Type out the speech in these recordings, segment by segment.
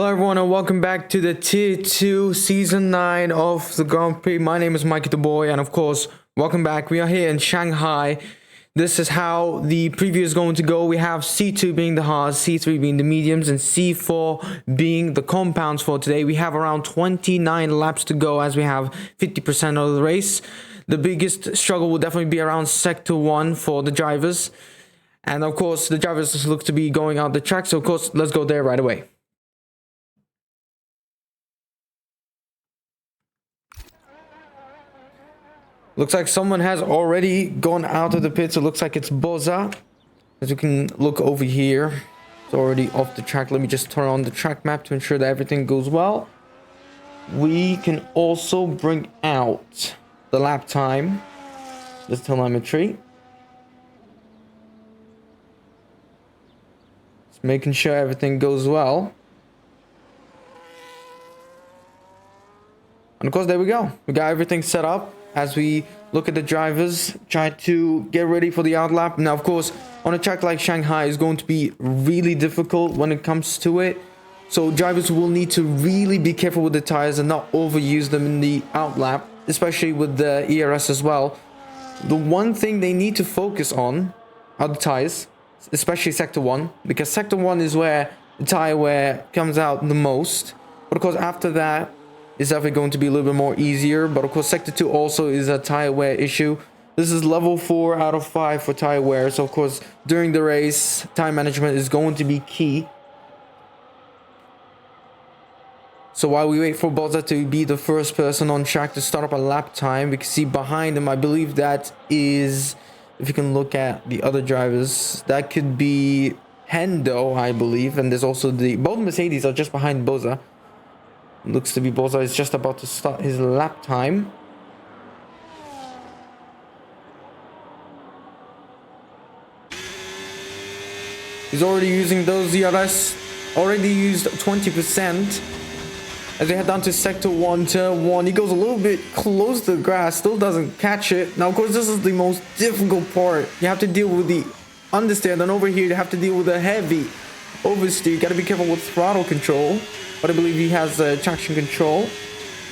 Hello everyone and welcome back to the Tier 2 Season 9 of the Grand Prix. My name is Mikey the Boy and of course, welcome back. We are here in Shanghai. This is how the preview is going to go. We have C2 being the hards, C3 being the mediums, and C4 being the compounds for today. We have around 29 laps to go as we have 50% of the race. The biggest struggle will definitely be around Sector 1 for the drivers. And of course, the drivers look to be going out the track. So of course, let's go there right away. Looks like someone has already gone out of the pits. It looks like it's Boza. As you can look over here, it's already off the track. Let me just turn on the track map to ensure that everything goes well. We can also bring out the lap time, the telemetry. Just making sure everything goes well. And of course, there we go. We got everything set up. As we look at the drivers, try to get ready for the outlap. Now, of course, on a track like Shanghai is going to be really difficult when it comes to it. So drivers will need to really be careful with the tires and not overuse them in the outlap, especially with the ERS as well. The one thing they need to focus on are the tires, especially Sector 1, because Sector 1 is where the tire wear comes out the most. But of course, after that, is definitely going to be a little bit more easier, but of course Sector 2 also is a tire wear issue. This is level 4 out of 5 for tire wear, so of course during the race time management is going to be key. So while we wait for Boza to be the first person on track to start up a lap time, we can see behind him, I believe that is, if you can look at the other drivers, that could be Hendo, I believe, and there's also both Mercedes are just behind Boza. Looks to be Boza is just about to start his lap time. He's already using those ZRS. Already used 20%. As they head down to Sector 1, Turn 1. He goes a little bit close to the grass. Still doesn't catch it. Now, of course, this is the most difficult part. You have to deal with the understeer. Then over here, you have to deal with the heavy oversteer. You got to be careful with throttle control. But I believe he has traction control,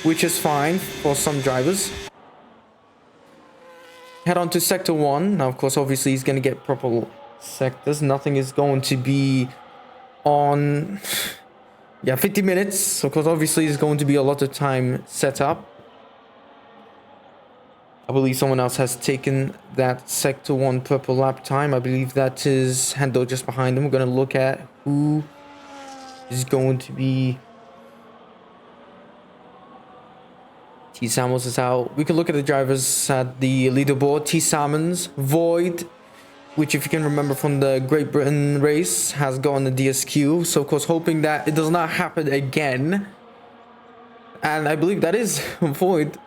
which is fine for some drivers. Head on to Sector 1. Now, of course, obviously, he's going to get purple sectors. Nothing is going to be on... 50 minutes. So, of course, obviously, there's going to be a lot of time set up. I believe someone else has taken that Sector 1 purple lap time. I believe that is Hendo just behind him. We're going to look at who is going to be... T. Samuels is out. We can look at the drivers at the leaderboard. T. Salmons, Void, which if you can remember from the Great Britain race, has gone the DSQ. So of course hoping that it does not happen again. And I believe that is Void,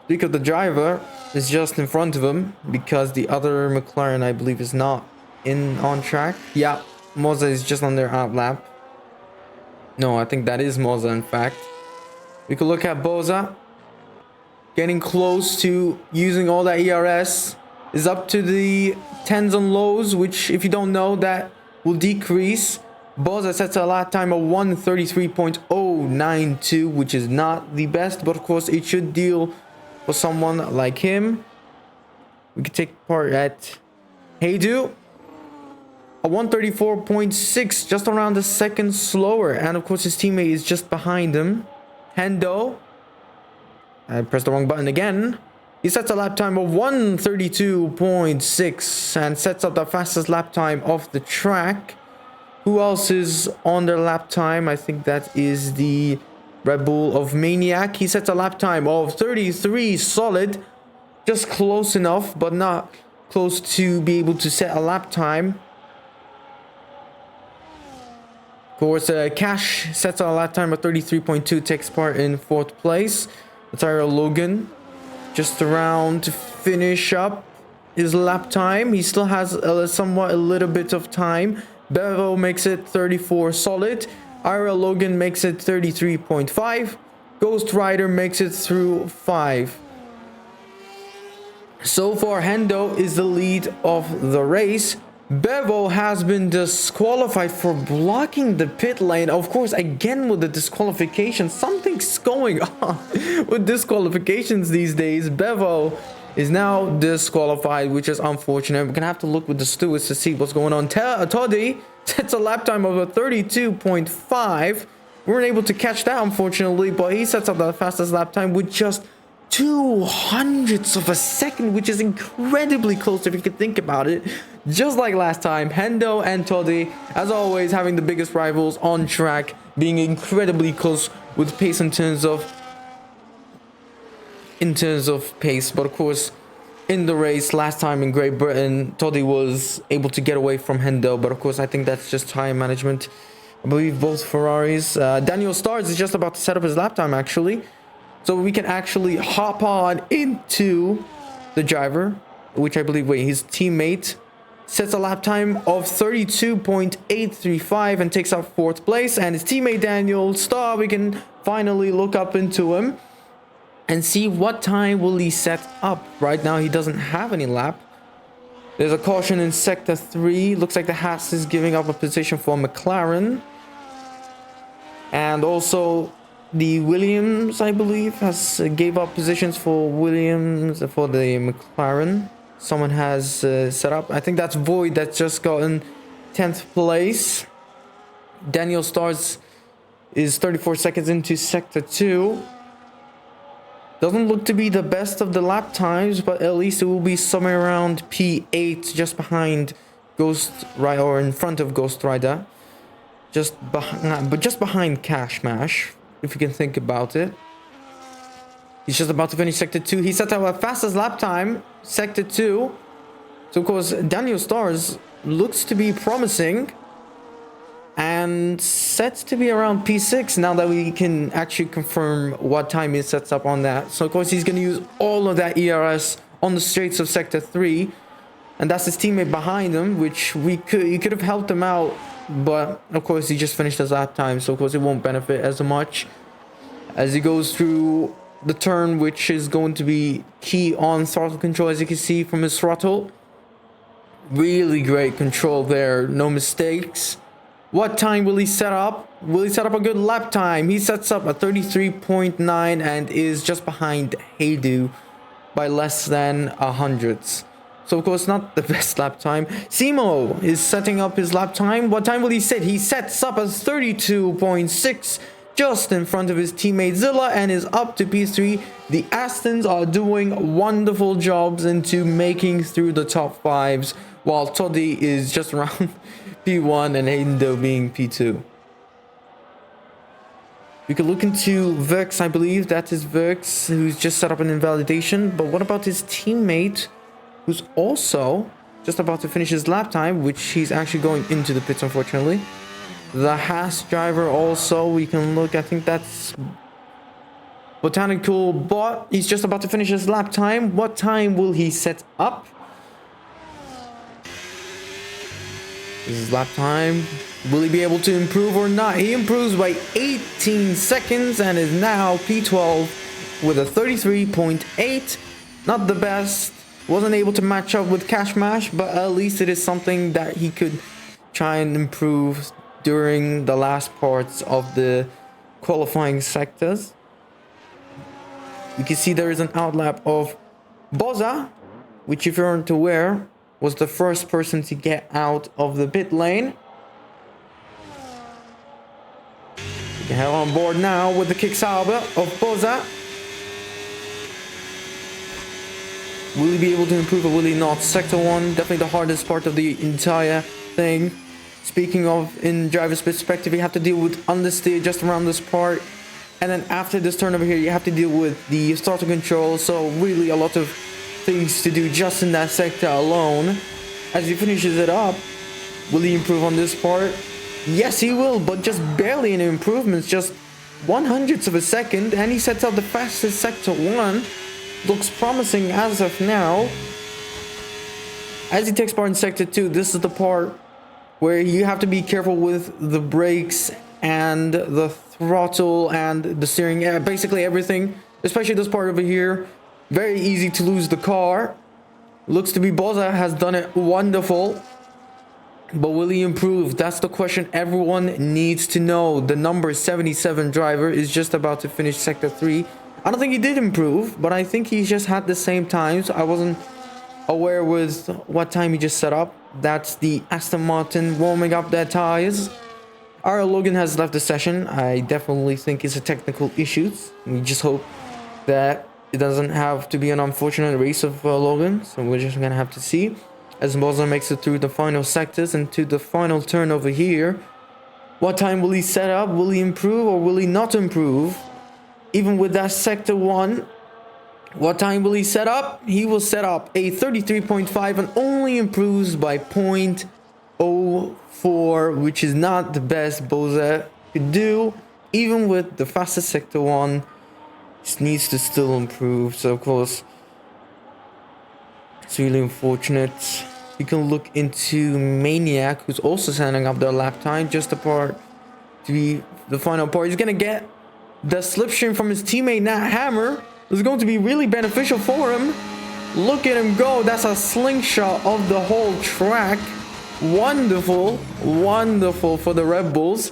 because the driver is just in front of him, because the other McLaren I believe is not on track. Yeah, Moza is just on their outlap. No, I think that is Moza, in fact. We could look at Boza. Getting close to using all that ERS. Is up to the 10s and lows, which, if you don't know, that will decrease. Boza sets a lap time of 1:33.092, which is not the best, but of course, it should deal for someone like him. We could take part at Heydu. A 1:34.6, just around a second slower. And of course, his teammate is just behind him. Hendo. I pressed the wrong button again. He sets a lap time of 1:32.6 and sets up the fastest lap time off the track. Who else is on their lap time? I think that is the Red Bull of Maniac. He sets a lap time of 33 solid. Just close enough, but not close to be able to set a lap time. Of course, Cash sets a lap time of 33.2, takes part in 4th place. Tyler Logan just around to finish up his lap time. He still has a little bit of time. Bevo makes it 34 solid. Ira Logan makes it 33.5. Ghost Rider makes it through 5. So far, Hendo is the lead of the race. Bevo has been disqualified for blocking the pit lane. Of course, again with the disqualification, something's going on with disqualifications these days. Bevo is now disqualified, which is unfortunate. We're gonna have to look with the stewards to see what's going on. Toddy sets a lap time of a 32.5. We weren't able to catch that, unfortunately, but he sets up the fastest lap time with just 200ths of a second, which is incredibly close if you could think about it. Just like last time, Hendo and Toddy, as always, having the biggest rivals on track, being incredibly close with pace in terms of pace. But of course, in the race last time in Great Britain, Toddy was able to get away from Hendo, but of course I think that's just tire management. I believe both Ferraris. Daniel Stars is just about to set up his lap time, actually, so we can actually hop on into the driver, which I believe, wait, his teammate sets a lap time of 32.835 and takes up 4th place. And his teammate Daniel Star, we can finally look up into him and see what time will he set up. Right now he doesn't have any lap. There's a caution in sector 3. Looks like the Haas is giving up a position for McLaren. And also the Williams, I believe, has gave up positions for Williams for the McLaren. Someone has set up. I think that's Void that's just gotten 10th place. Daniel Stars is 34 seconds into sector 2. Doesn't look to be the best of the lap times, but at least it will be somewhere around P8, just behind Ghost Rider, or in front of Ghost Rider. Just behind Cash Mash, if you can think about it. He's just about to finish sector 2. He set up a fastest lap time, sector 2. So of course, Daniel Stars looks to be promising and sets to be around P6 now that we can actually confirm what time he sets up on that. So of course he's going to use all of that ERS on the straights of sector 3, and that's his teammate behind him, which he could have helped him out, but of course he just finished his lap time, so of course it won't benefit as much as he goes through the turn, which is going to be key on throttle control. As you can see from his throttle, really great control there, no mistakes. What time will he set up? Will he set up a good lap time? He sets up a 33.9 and is just behind Haydu by less than 100ths. So of course not the best lap time. Simo is setting up his lap time. What time will he set? He sets up a 32.6, just in front of his teammate Zilla, and is up to P3. The Astons are doing wonderful jobs into making through the top 5s, while Toddy is just around P1 and Hendo being P2. We could look into Vex, I believe that is Vex, who's just set up an invalidation. But what about his teammate, who's also just about to finish his lap time, which he's actually going into the pits, unfortunately. The Haas driver also, we can look, I think that's Botanical Bot. He's just about to finish his lap time. What time will he set up? This is lap time. Will he be able to improve or not? He improves by 18 seconds and is now P12 with a 33.8. Not the best. Wasn't able to match up with Cash Mash, but at least it is something that he could try and improve during the last parts of the qualifying sectors. You can see there is an outlap of Boza, which, if you aren't aware, was the first person to get out of the pit lane. You can head on board now with the Kicksauber of Boza. Will he be able to improve or will he not? Sector 1, definitely the hardest part of the entire thing. Speaking of, in driver's perspective, you have to deal with understeer just around this part. And then after this turn over here, you have to deal with the throttle control. So really a lot of things to do just in that sector alone. As he finishes it up, will he improve on this part? Yes, he will, but just barely any improvements, just 100ths of a second. And he sets out the fastest sector 1. Looks promising as of now. As he takes part in sector 2, this is the part where you have to be careful with the brakes and the throttle and the steering, basically everything, especially this part over here. Very easy to lose the car. Looks to be Boza has done it wonderful. But will he improve? That's the question everyone needs to know. The number 77 driver is just about to finish sector 3. I don't think he did improve, but I think he just had the same times. I wasn't aware with what time he just set up. That's the Aston Martin warming up their tires. Our Logan has left the session. I definitely think it's a technical issue. We just hope that it doesn't have to be an unfortunate race of Logan. So we're just gonna have to see as Moza makes it through the final sectors and to the final turn over here. What time will he set up? Will he improve or will he not improve? Even with that sector 1, what time will he set up? He will set up a 33.5 and only improves by 0.04, which is not the best Boza could do. Even with the fastest sector 1, it needs to still improve. So of course, it's really unfortunate. You can look into Maniac, who's also setting up their lap time just apart to be the final part. He's gonna get the slipstream from his teammate Nat Hammer. It's going to be really beneficial for him. Look at him go. That's a slingshot of the whole track. Wonderful, wonderful for the Red Bulls.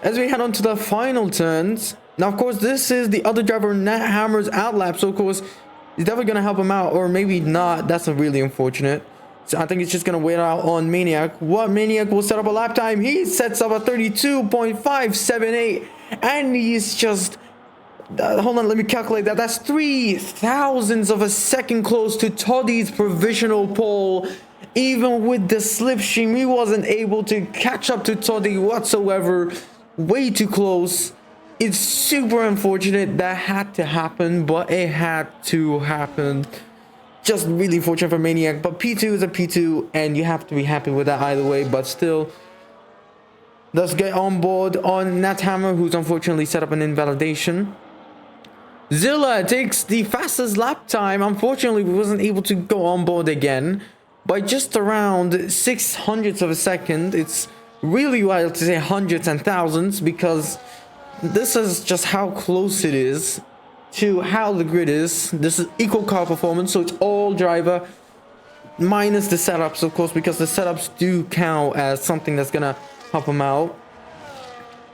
As we head on to the final turns. Now, of course, this is the other driver, Nat Hammer's outlap. So, of course, he's definitely going to help him out. Or maybe not. That's a really unfortunate. So, I think it's just going to wait out on Maniac. What Maniac will set up a lap time? He sets up a 32.578. And he's just... hold on, let me calculate that. That's 0.03 of a second close to Toddy's provisional pole. Even with the slipstream, he wasn't able to catch up to Toddy whatsoever. Way too close. It's super unfortunate. That had to happen, but it had to happen. Just really unfortunate for Maniac. But P2 is a P2, and you have to be happy with that either way. But still, let's get on board on Nat Hammer, who's unfortunately set up an invalidation. Zilla takes the fastest lap time. Unfortunately, we wasn't able to go on board again by just around 600ths of a second. It's really wild to say hundreds and thousands because this is just how close it is to how the grid is. This is equal car performance, so it's all driver minus the setups, of course, because the setups do count as something that's gonna help him out.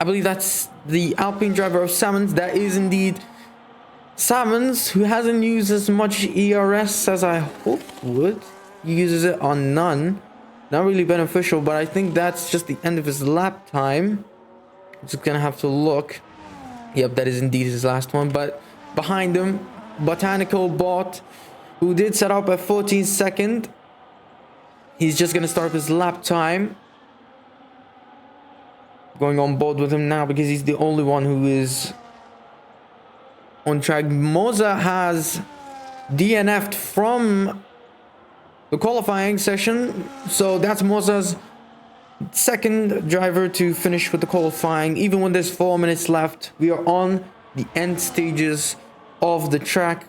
I believe that's the Alpine driver of Salmons. That is indeed Salmons, who hasn't used as much ERS as I hoped would. He uses it on none. Not really beneficial, but I think that's just the end of his lap time. Just gonna have to look. Yep, that is indeed his last one. But behind him, Botanical Bot, who did set up at 14 second. He's just gonna start his lap time. Going on board with him now because he's the only one who is on track. Moza has DNF'd from the qualifying session, so that's Moza's second driver to finish with the qualifying. Even when there's 4 minutes left, we are on the end stages of the track.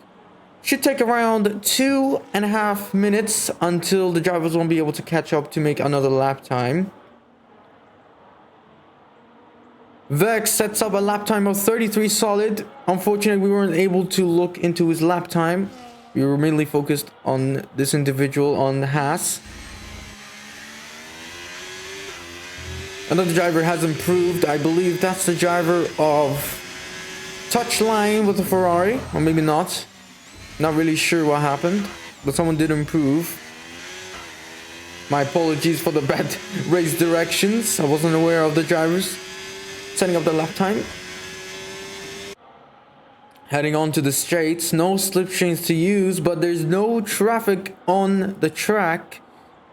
Should take around 2.5 minutes until the drivers won't be able to catch up to make another lap time. Vex sets up a lap time of 33 solid. Unfortunately, we weren't able to look into his lap time. We were mainly focused on this individual on Haas. Another driver has improved. I believe that's the driver of Touchline with the Ferrari, or maybe not. Not really sure what happened, but someone did improve. My apologies for the bad race directions. I wasn't aware of the drivers setting up the lap time. Heading on to the straights, no slipstreams to use, but there's no traffic on the track.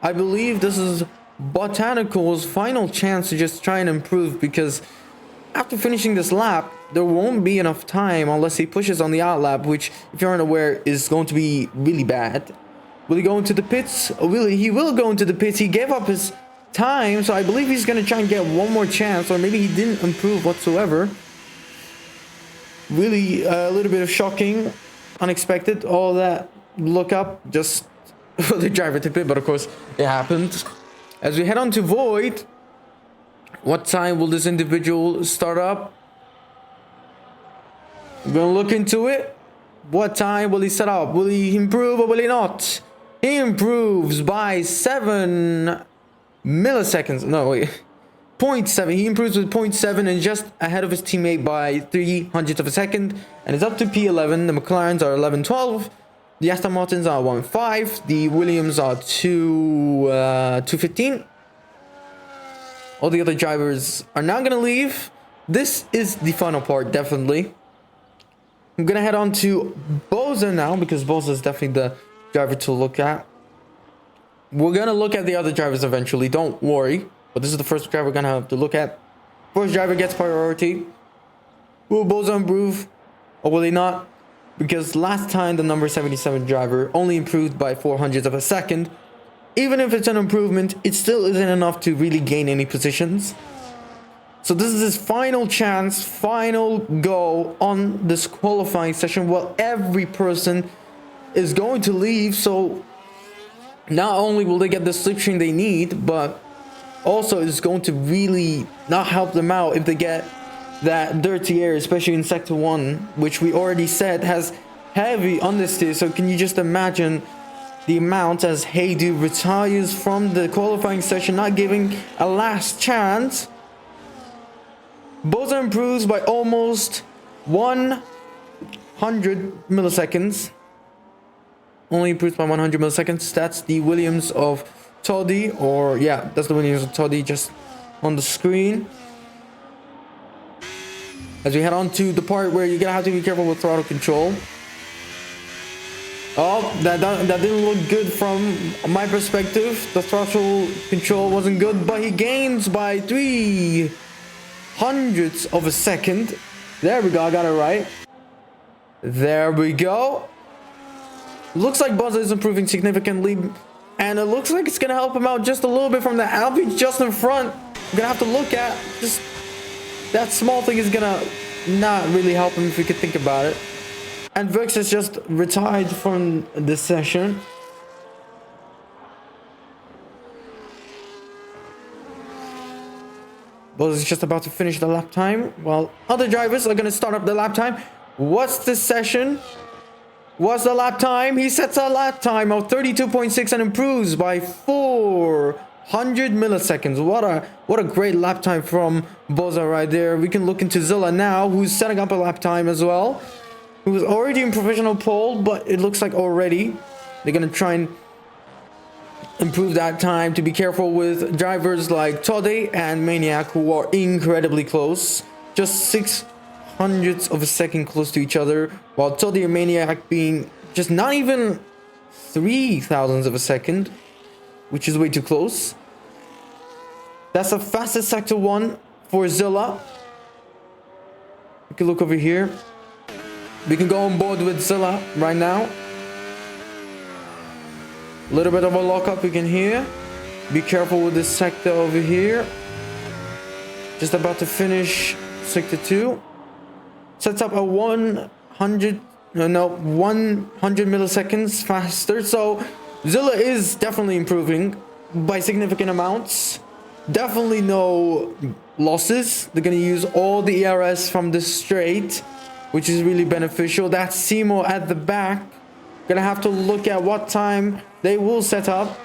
I believe this is Botanical's final chance to just try and improve, because after finishing this lap, there won't be enough time unless he pushes on the outlap, which, if you aren't aware, is going to be really bad. Will he go into the pits? He will go into the pits. He gave up his time, so I believe he's going to try and get one more chance, or maybe he didn't improve whatsoever. Really a little bit of shocking, unexpected, all that look up just for the driver to pit, but of course it happened. As we head on to Void, what time will this individual start up? We're gonna look into it. What time will he set up? Will he improve or will he not? He improves by 7 milliseconds. No, wait. 0.7. He improves with 0.7 and just ahead of his teammate by 300ths of a second. And it's up to P11. The McLarens are 11.12. The Aston Martins are 1.5. The Williams are 2.15. All the other drivers are now going to leave. This is the final part, definitely. I'm going to head on to Boza now, because Boza is definitely the driver to look at. We're going to look at the other drivers eventually, don't worry. But this is the first driver we're going to have to look at. First driver gets priority. Will Boza improve? Or will he not? Because last time the number 77 driver only improved by 400ths of a second. Even if it's an improvement, it still isn't enough to really gain any positions. So this is his final chance, final go on this qualifying session. Well, every person is going to leave. So not only will they get the slipstream they need, but also it's going to really not help them out if they get that dirty air, especially in sector 1, which we already said has heavy understeer. So can you just imagine the amount as Heydu retires from the qualifying session, not giving a last chance. Boza improves by almost 100 milliseconds. Only improves by 100 milliseconds. That's the Williams of Toddy, or yeah, that's the Williams of Toddy just on the screen. As we head on to the part where you're gonna have to be careful with throttle control. Oh, that didn't look good from my perspective. The throttle control wasn't good, but he gains by 300ths of a second. There we go, I got it right. There we go. Looks like Boza is improving significantly, and it looks like it's gonna help him out just a little bit from the Alpine just in front. I'm gonna have to look at just that small thing is gonna not really help him if you could think about it. And Vix has just retired from this session. Boza is just about to finish the lap time, while other drivers are gonna start up the lap time. What's this session? What's the lap time? He sets a lap time of 32.6 and improves by 400 milliseconds. What a great lap time from Boza right there. We can look into Zilla now, who's setting up a lap time as well. Who was already in provisional pole, but it looks like already they're gonna try and improve that time. To be careful with drivers like Toddy and Maniac, who are incredibly close, just 600ths of a second close to each other, while Toddy and Maniac being just not even 3,000ths of a second, which is way too close. That's the fastest sector 1 for Zilla. You can look over here. We can go on board with Zilla right now. A little bit of a lockup we can hear. Be careful with this sector over here. Just about to finish sector 2. Sets up a 100 milliseconds faster. So Zilla is definitely improving by significant amounts. Definitely no losses. They're going to use all the ERS from this straight, which is really beneficial. That's Simo at the back. Gonna have to look at what time they will set up.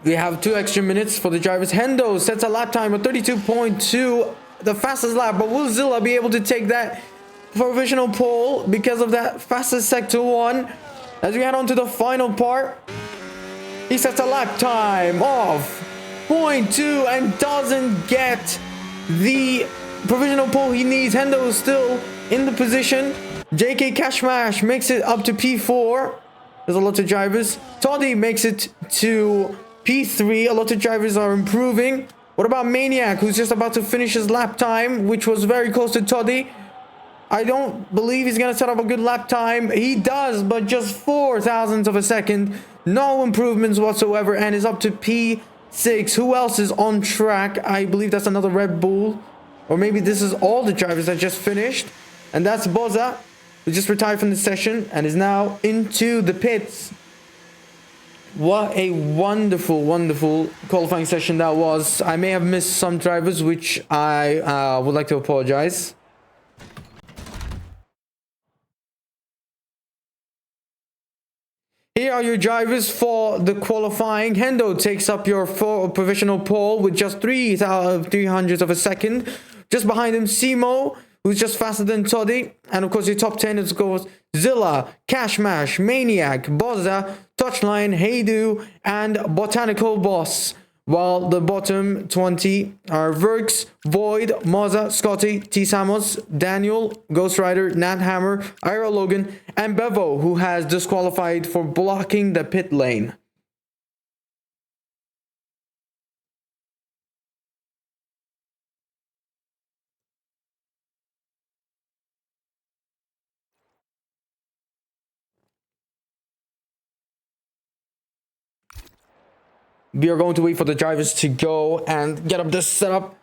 We have 2 extra minutes for the drivers. Hendo sets a lap time of 32.2, the fastest lap. But will Zilla be able to take that provisional pole because of that fastest sector 1? As we head on to the final part, he sets a lap time of 0.2 and doesn't get the provisional pole he needs. Hendo is still in the position. JK Cashmash makes it up to P4. There's a lot of drivers. Toddy makes it to P3. A lot of drivers are improving. What about Maniac, who's just about to finish his lap time, which was very close to Toddy? I don't believe he's going to set up a good lap time. He does, but just 4,000ths of a second. No improvements whatsoever, and is up to P6. Who else is on track? I believe that's another Red Bull. Or maybe this is all the drivers that just finished. And that's Boza, who just retired from the session and is now into the pits. What a wonderful, wonderful qualifying session that was. I may have missed some drivers, which I would like to apologize. Here are your drivers for the qualifying. Hendo takes up your provisional pole with just 300 of a second. Just behind him, Simo, who's just faster than Toddy. And of course, your top 10 is, of course, Zilla, Cashmash, Maniac, Bozza, Touchline, Heydu, and Botanical Boss. While the bottom 20 are Verks, Void, Moza, Scotty, T. Samos, Daniel, Ghost Rider, Nat Hammer, Ira Logan, and Bevo, who has disqualified for blocking the pit lane. We are going to wait for the drivers to go and get up this setup.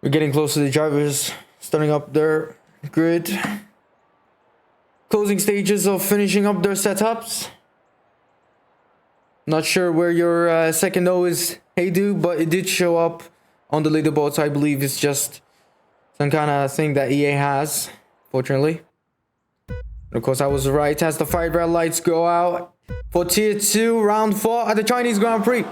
We're getting close to the drivers starting up their grid. Closing stages of finishing up their setups. Not sure where your second O is, Heydu, but it did show up on the leaderboard, so I believe it's just some kind of thing that EA has, fortunately. And of course, I was right as the fire red lights go out for Tier 2, Round 4 at the Chinese Grand Prix.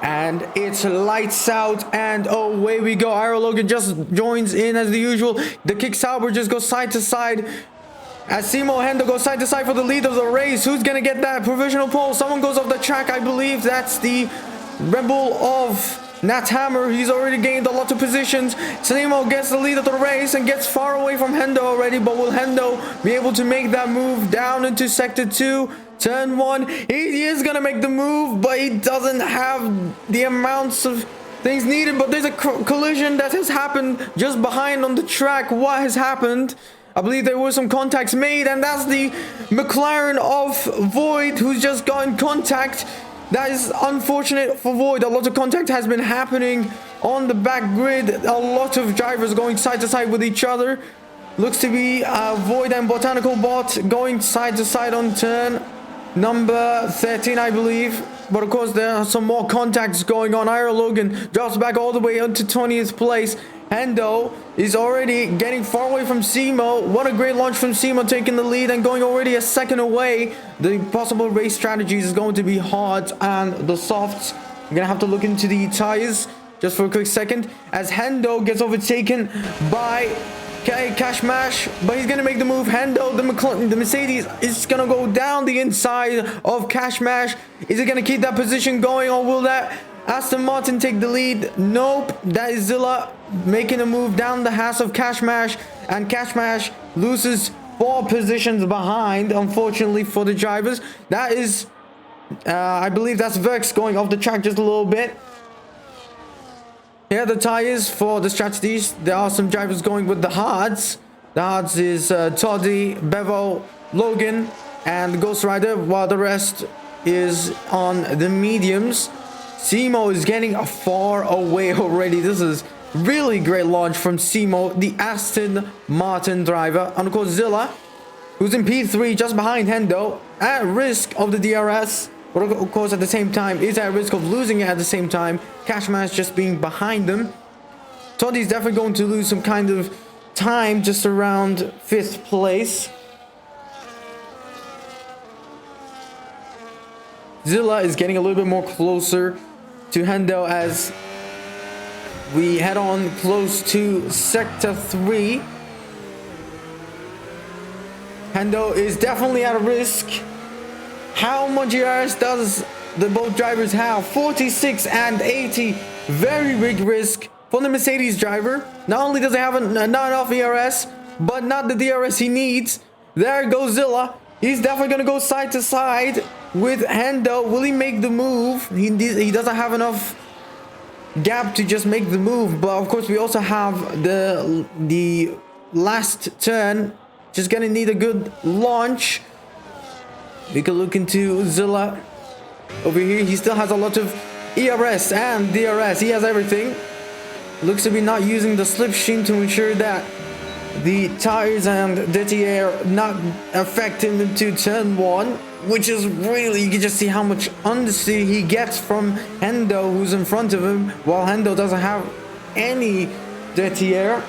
And it's lights out, and away we go. Ira Logan just joins in as the usual. The kick Sauber just goes side to side. As Simo Hendo goes side to side for the lead of the race. Who's going to get that provisional pole? Someone goes off the track. I believe that's the Rebel of Nat Hammer. He's already gained a lot of positions. Simo gets the lead of the race and gets far away from Hendo already. But will Hendo be able to make that move down into Sector 2? Turn 1, he is going to make the move, but he doesn't have the amounts of things needed. But there's a collision that has happened just behind on the track. What has happened? I believe there were some contacts made, and that's the McLaren of Void who's just got in contact. That is unfortunate for Void. A lot of contact has been happening on the back grid. A lot of drivers going side to side with each other. Looks to be Void and Botanical Bot going side to side on turn number 13, I believe. But of course, there are some more contacts going on. Ira Logan drops back all the way into 20th place. Hendo is already getting far away from Simo. What a great launch from Simo, taking the lead and going already a second away. The possible race strategies is going to be hard and the softs. We're gonna have to look into the tires just for a quick second as Hendo gets overtaken by Cash Mash, but he's gonna make the move. Hendo, the Mercedes is gonna go down the inside of Cash Mash. Is it gonna keep that position going, or will that Aston Martin take the lead? Nope, that is Zilla making a move down the Haas of Cash Mash, and Cash Mash loses 4 positions behind, unfortunately for the drivers. That is, I believe that's Vex going off the track just a little bit. Here are the tires for the strategies. There are some drivers going with the hards. The hards is Toddy, Bevo, Logan, and Ghost Rider, while the rest is on the mediums. Simo is getting far away already. This is really great launch from Simo, the Aston Martin driver. And of course, Zilla, who's in P3 just behind Hendo, at risk of the DRS. But of course, at the same time, is at risk of losing it at the same time. Cashman's just being behind them. Toddy's definitely going to lose some kind of time just around 5th place. Zilla is getting a little bit more closer to Hendo as we head on close to Sector 3. Hendo is definitely at a risk. How much ERS does the both drivers have? 46 and 80. Very big risk for the Mercedes driver. Not only does he have not enough ERS, but not the DRS he needs. There goes Zilla. He's definitely gonna go side to side with Hendo. Will he make the move? He doesn't have enough gap to just make the move, but of course we also have the last turn. Just gonna need a good launch. We can look into Zilla over here. He still has a lot of ERS and DRS. He has everything. Looks to be not using the slipstream to ensure that the tires and dirty air not affect him into turn 1, which is really, you can just see how much understeer he gets from Hendo, who's in front of him, while Hendo doesn't have any dirty air.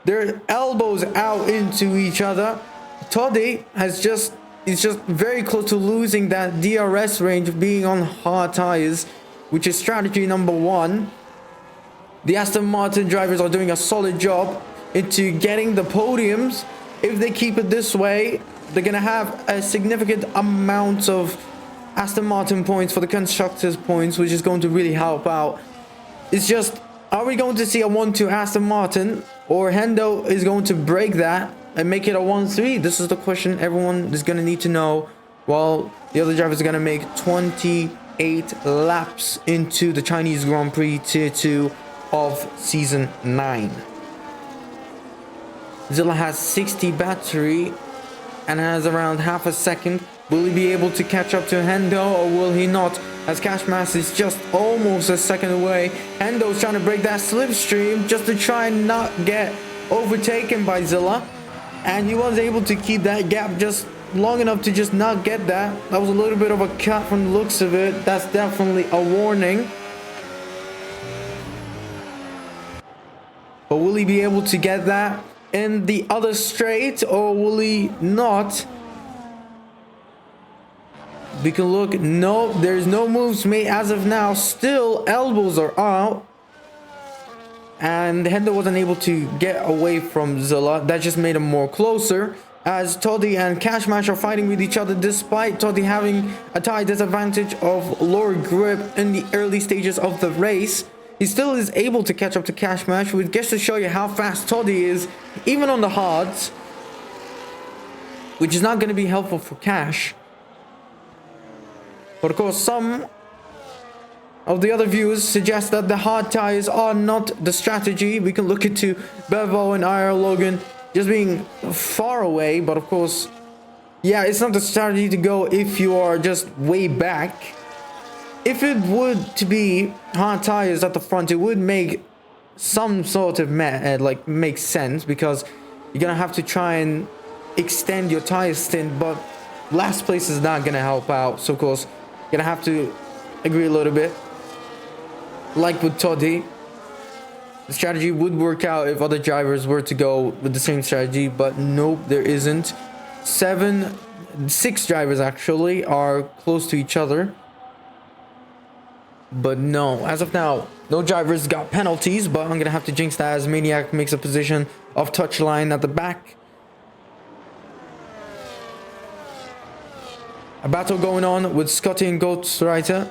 Their elbows out into each other. Toddy is just very close to losing that DRS range, being on hard tires, which is strategy number 1. The Aston Martin drivers are doing a solid job into getting the podiums. If they keep it this way, they're gonna have a significant amount of Aston Martin points for the constructors points, which is going to really help out. It's just, are we going to see a 1-2 Aston Martin, or Hendo is going to break that and make it a 1-3? This is the question everyone is gonna need to know, while the other drivers are gonna make 28 laps into the Chinese Grand Prix Tier 2 of Season 9. Zilla has 60 battery and has around half a second. Will he be able to catch up to Hendo, or will he not? As Cashmas is just almost a second away. Hendo's trying to break that slipstream just to try and not get overtaken by Zilla. And he was able to keep that gap just long enough to just not get that. That was a little bit of a cut from the looks of it. That's definitely a warning. But will he be able to get that in the other straight, or will he not? We can look. No, there's no moves made as of now. Still, elbows are out. And Hendo wasn't able to get away from Zilla. That just made him more closer. As Toddy and Cashmash are fighting with each other, despite Toddy having a tire disadvantage of lower grip in the early stages of the race. He still is able to catch up to Cashmash, which gets to show you how fast Toddy is, even on the hards, which is not going to be helpful for Cash. But of course, some of the other views suggest that the hard tires are not the strategy. We can look into Bevo and IR Logan just being far away, but of course, yeah, it's not the strategy to go if you are just way back. If it would to be hard tires at the front, it would make some sort of make sense, because you're gonna have to try and extend your tire stint, but last place is not gonna help out. So of course, you're gonna have to agree a little bit. Like with Toddy, the strategy would work out if other drivers were to go with the same strategy, but nope, there isn't. 6 drivers actually are close to each other. But no, as of now, no drivers got penalties, but I'm gonna have to jinx that as Maniac makes a position of touch line at the back. A battle going on with Scotty and Ghostwriter.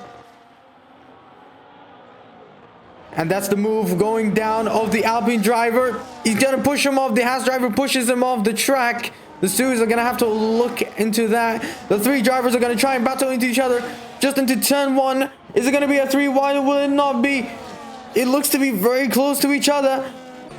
And that's the move going down of the Alpine driver. He's gonna push him off. The Haas driver pushes him off the track. The stewards are gonna have to look into that. The 3 drivers are gonna try and battle into each other just into turn 1. Is it gonna be a 3 wide, or will it not be? It looks to be very close to each other.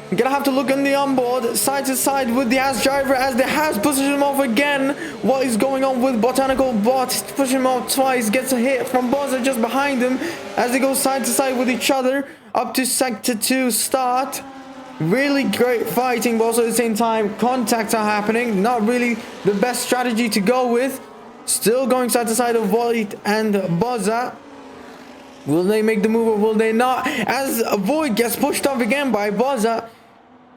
You're gonna have to look on the onboard, side to side with the Haas driver, as the Haas pushes him off again. What is going on with Botanical Bot? Pushing him off twice, gets a hit from Bozza just behind him as they go side to side with each other up to sector 2 start. Really great fighting, but also at the same time, contacts are happening. Not really the best strategy to go with. Still going side to side of Void and Bozza. Will they make the move, or will they not? As Void gets pushed off again by Bozza.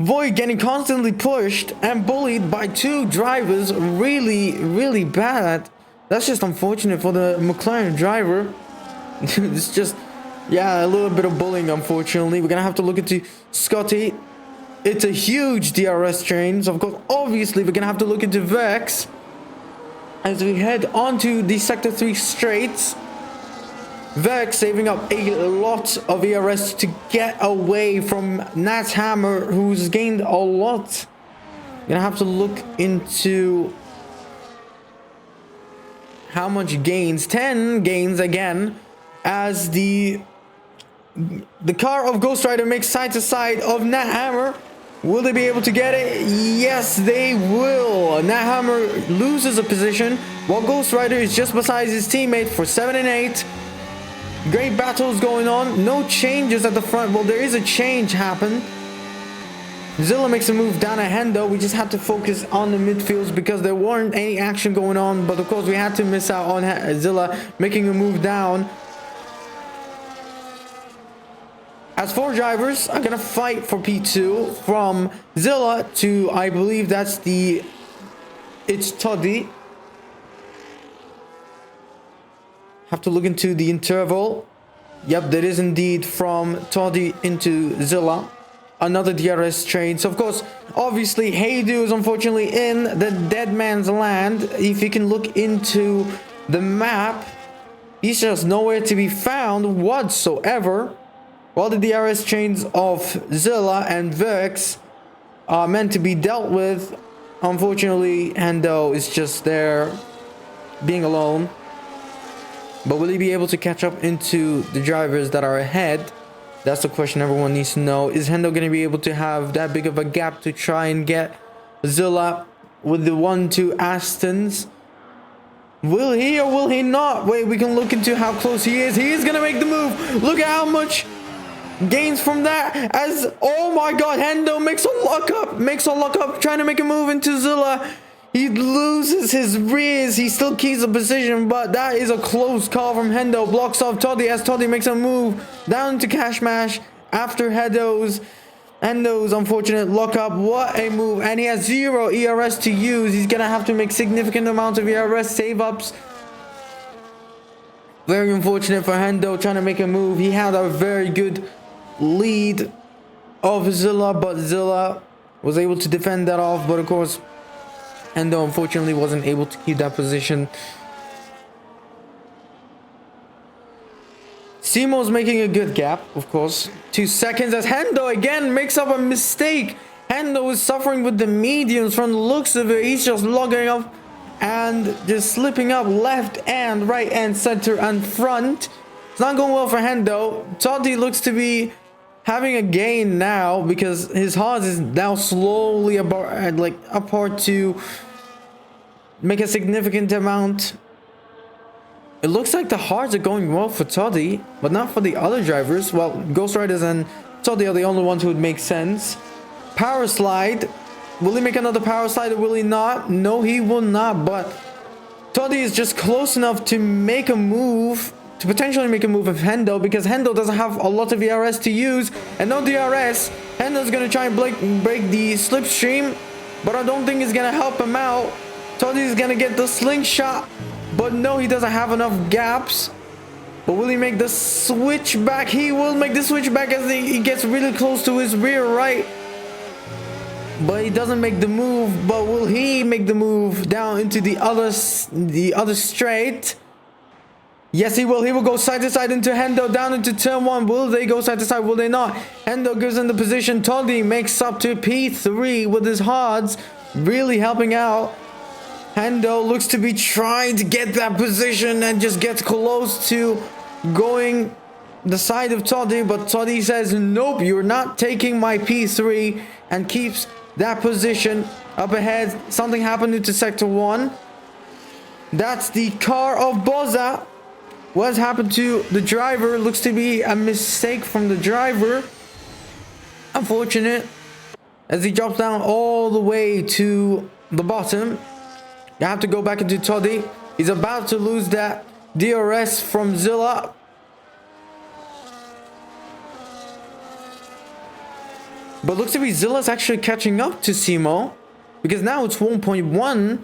Void getting constantly pushed and bullied by 2 drivers. Really bad. That's just unfortunate for the McLaren driver. It's just, yeah, a little bit of bullying, unfortunately. We're gonna have to look into Scotty. It's a huge DRS train, so of course, obviously, we're gonna have to look into Vex as we head onto the sector 3 straights. Vex saving up a lot of ERS to get away from Nat's Hammer, who's gained a lot. Gonna have to look into how much gains. 10 gains again, as the car of Ghost Rider makes side to side of Nat Hammer. Will they be able to get it? Yes, they will. Nat Hammer loses a position while Ghost Rider is just beside his teammate for 7 and 8. Great battles going on. No changes at the front. Well, there is a change happen. Zilla makes a move down at Hendo. We just had to focus on the midfields because there weren't any action going on. But of course, we had to miss out on Zilla making a move down. As 4 drivers are gonna fight for P2 from Zilla to, I believe that's it's Toddy. Have to look into the interval. Yep, that is indeed from Toddy into Zilla. Another DRS train. So of course, obviously, Haydu is unfortunately in the dead man's land. If you can look into the map, he's just nowhere to be found whatsoever. While the DRS chains of Zilla and Vex are meant to be dealt with, unfortunately, Hendo is just there being alone. But will he be able to catch up into the drivers that are ahead? That's the question everyone needs to know. Is Hendo going to be able to have that big of a gap to try and get Zilla with the 1-2 Astons? Will he or will he not? Wait, we can look into how close he is. He is going to make the move. Look at how much gains from that, as oh my god, Hendo makes a lock up trying to make a move into Zilla. He loses his rears. He still keeps the position, but that is a close call from Hendo. Blocks off Toddy as Toddy makes a move down to Cash Mash after Hendo's unfortunate lockup. What a move. And he has 0 ERS to use. He's gonna have to make significant amounts of ERS save ups. Very unfortunate for Hendo trying to make a move. He had a very good lead of Zilla, but Zilla was able to defend that off. But of course, Hendo unfortunately wasn't able to keep that position. Simo's making a good gap, of course. 2 seconds as Hendo again makes up a mistake. Hendo is suffering with the mediums from the looks of it. He's just logging up and just slipping up left and right and center and front. It's not going well for Hendo. Toddy looks to be having a gain now because his Haas is now slowly apart to make a significant amount. It looks like the Haas are going well for Toddy, but not for the other drivers. Well, Ghost Riders and Toddy are the only ones who would make sense. Power slide. Will he make another power slide or will he not? No, he will not, but Toddy is just close enough to make a move, to potentially make a move of Hendo, because Hendo doesn't have a lot of ERS to use, and no DRS. Hendo's gonna try and break the slipstream, but I don't think it's gonna help him out. Toddy's gonna get the slingshot, but no, he doesn't have enough gaps. But will he make the switch back? He will make the switch back as he gets really close to his rear right. But he doesn't make the move. But will he make the move down into the other straight? Yes, he will. He will go side to side into Hendo, down into turn 1. Will they go side to side? Will they not? Hendo gives him the position. Toddy makes up to P3 with his hards, really helping out. Hendo looks to be trying to get that position and just gets close to going the side of Toddy, but Toddy says, nope, you're not taking my P3, and keeps that position up ahead. Something happened to Sector 1. That's the car of Boza. What's happened to the driver? Looks to be a mistake from the driver. Unfortunate, as he drops down all the way to the bottom. You have to go back into Toddy. He's about to lose that DRS from Zilla. But looks to be Zilla's actually catching up to Simo, because now it's 1.1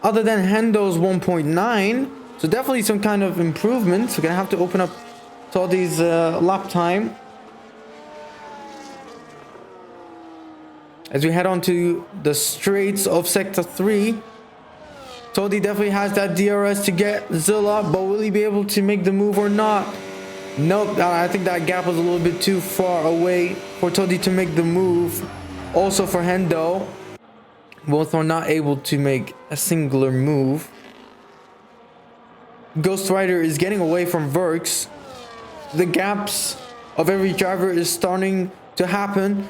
other than Hendo's 1.9. So definitely some kind of improvements. We're gonna have to open up Toddy's lap time as we head on to the straights of Sector 3. Toddy definitely has that DRS to get Zilla, but will he be able to make the move or not? Nope, I think that gap was a little bit too far away for Toddy to make the move. Also for Hendo, both are not able to make a singular move. Ghost Rider is getting away from Verks. The gaps of every driver is starting to happen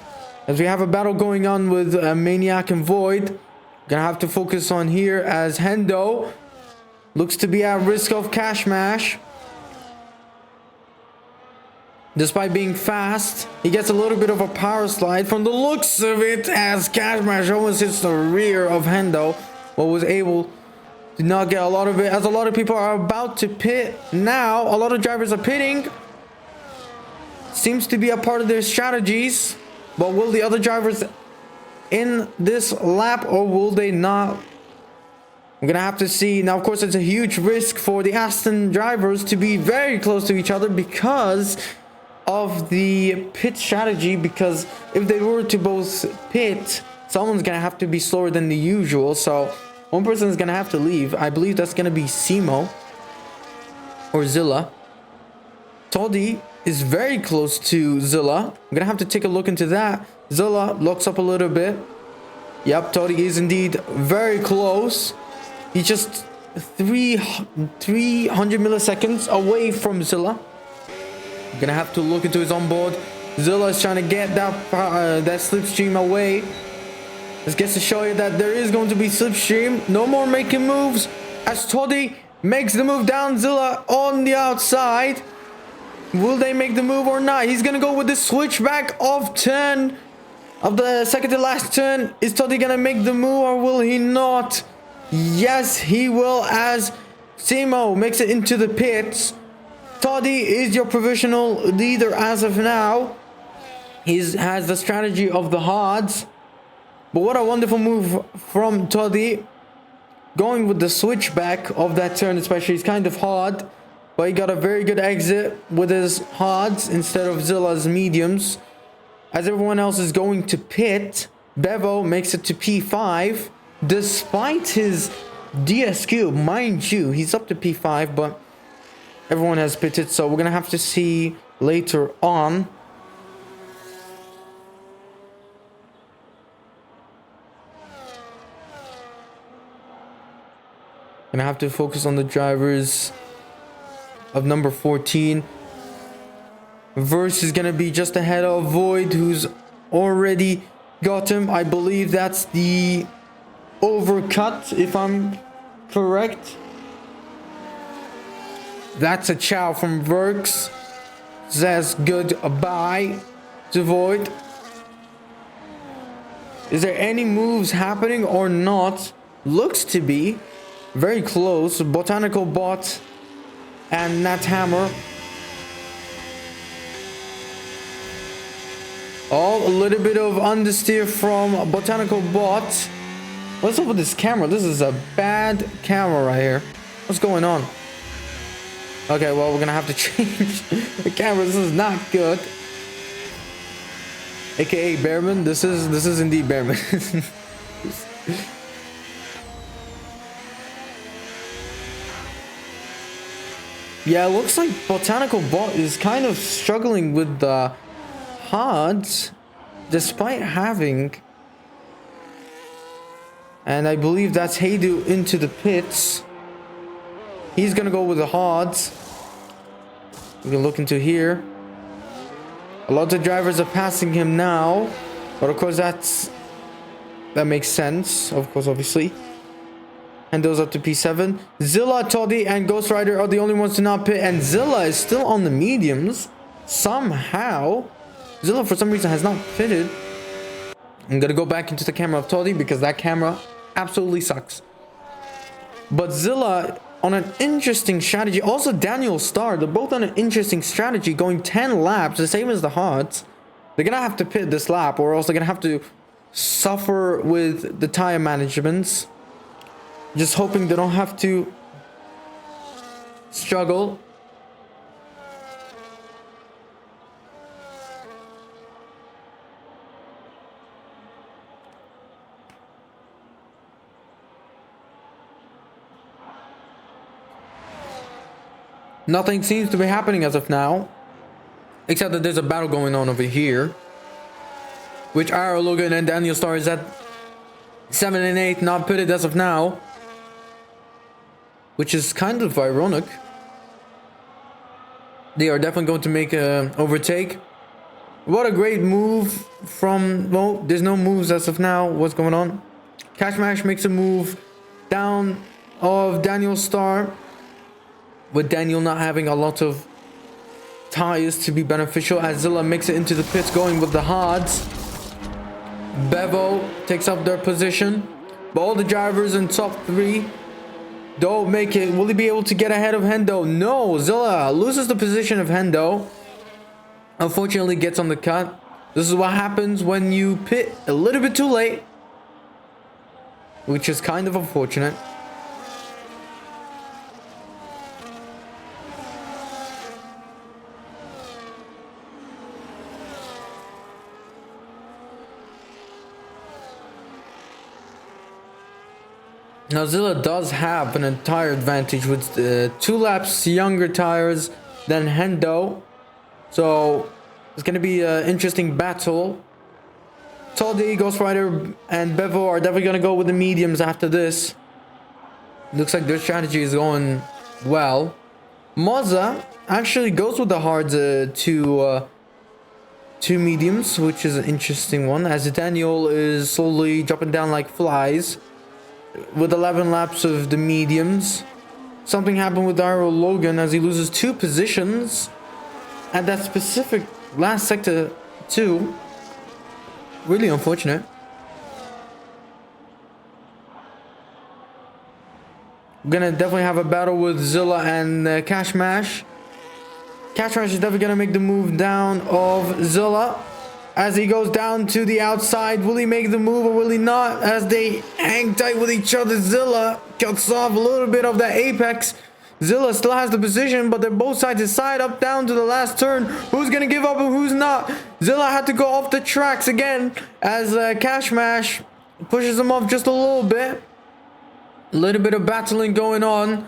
as we have a battle going on with Maniac and Void. Gonna have to focus on here as Hendo looks to be at risk of Cash Mash. Despite being fast, he gets a little bit of a power slide from the looks of it as Cash Mash almost hits the rear of Hendo, but was able to not get a lot of it as a lot of people are about to pit now. A lot of drivers are pitting. Seems to be a part of their strategies, but will the other drivers in this lap or will they not? We're gonna have to see. Now, of course, it's a huge risk for the Aston drivers to be very close to each other because of the pit strategy, because if they were to both pit, someone's gonna have to be slower than the usual, so one person is gonna have to leave. I believe that's gonna be Simo or Zilla. Toddy is very close to Zilla. I'm gonna have to take a look into that. Zilla locks up a little bit. Yep, Toddy is indeed very close. He's just 300 milliseconds away from Zilla. I'm gonna have to look into his onboard. Zilla is trying to get that slipstream away. This gets to show you that there is going to be slipstream. No more making moves as Toddy makes the move down. Zilla on the outside. Will they make the move or not? He's gonna go with the switchback of turn of the second to last turn. Is Toddy gonna make the move or will he not? Yes, he will, as Simo makes it into the pits. Toddy is your provisional leader as of now. He has the strategy of the hards. But what a wonderful move from Toddy. Going with the switchback of that turn especially is kind of hard. But he got a very good exit with his hards instead of Zilla's mediums. As everyone else is going to pit, Bevo makes it to P5. Despite his DSQ, mind you, he's up to P5, but everyone has pitted, so we're gonna have to see later on. Gonna have to focus on the drivers of number 14. Verse is gonna be just ahead of Void, who's already got him. I believe that's the overcut, if I'm correct. That's a chow from Verks. Says goodbye to Void. Is there any moves happening or not? Looks to be very close. Botanical Bot and Nat Hammer. Oh, a little bit of understeer from Botanical Bot. What's up with this camera? This is a bad camera right here. What's going on? Okay, well, we're gonna have to change the camera. This is not good. AKA Bearman. This is indeed Bearman. Yeah, it looks like Botanical Bot is kind of struggling with the hards, despite having, and I believe that's Heidu into the pits. He's gonna go with the hards. We can look into here. A lot of drivers are passing him now, but of course that makes sense. Of course, obviously. And those up to P7. Zilla, Toddy, and Ghost Rider are the only ones to not pit, and Zilla is still on the mediums somehow. Zilla for some reason has not pitted. I'm gonna go back into the camera of Toddy because that camera absolutely sucks. But Zilla on an interesting strategy. Also Daniel Starr, they're both on an interesting strategy, going 10 laps, the same as the Hards. They're gonna have to pit this lap or else they're gonna have to suffer with the tire managements. Just hoping they don't have to struggle. Nothing seems to be happening as of now, except that there's a battle going on over here, which Ira Logan and Daniel Starr is at 7 and 8, not pitted as of now. which is kind of ironic. They are definitely going to make an overtake. What a great move from... Well, there's no moves as of now. What's going on? Cashmash makes a move down of Daniel Star, with Daniel not having a lot of tires to be beneficial, as Zilla makes it into the pits going with the hards. Bevo takes up their position, but all the drivers in top 3 don't make it. Will he be able to get ahead of Hendo? No, Zilla loses the position of Hendo. Unfortunately gets on the cut. This is what happens when you pit a little bit too late, which is kind of unfortunate. Now Zilla does have an entire advantage with 2 laps younger tires than Hendo. So it's going to be an interesting battle. Toddy, Ghost Rider, and Bevo are definitely going to go with the mediums after this. Looks like their strategy is going well. Mozza actually goes with the hard two mediums, which is an interesting one, as Daniel is slowly dropping down like flies with 11 laps of the mediums. Something happened with Daryl Logan as he loses 2 positions at that specific last sector 2. Really unfortunate. We're gonna definitely have a battle with Zilla and Cashmash. Cashmash is definitely gonna make the move down of Zilla as he goes down to the outside. Will he make the move or will he not? As they hang tight with each other, Zilla cuts off a little bit of the apex. Zilla still has the position, but they're both side to side, up down to the last turn. Who's gonna give up and who's not? Zilla had to go off the tracks again as Cashmash pushes him off just a little bit. A little bit of battling going on,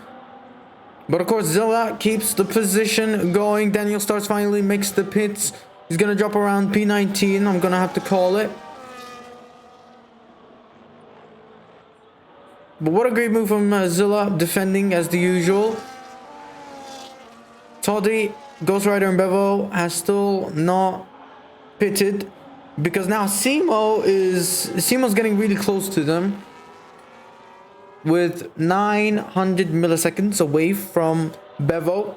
but of course Zilla keeps the position going. Daniel Stars finally makes the pits. He's gonna drop around P19. I'm gonna have to call it. But what a great move from Zilla, defending as the usual. Toddy, Ghost Rider, and Bevo has still not pitted because now Simo's getting really close to them, with 900 milliseconds away from Bevo.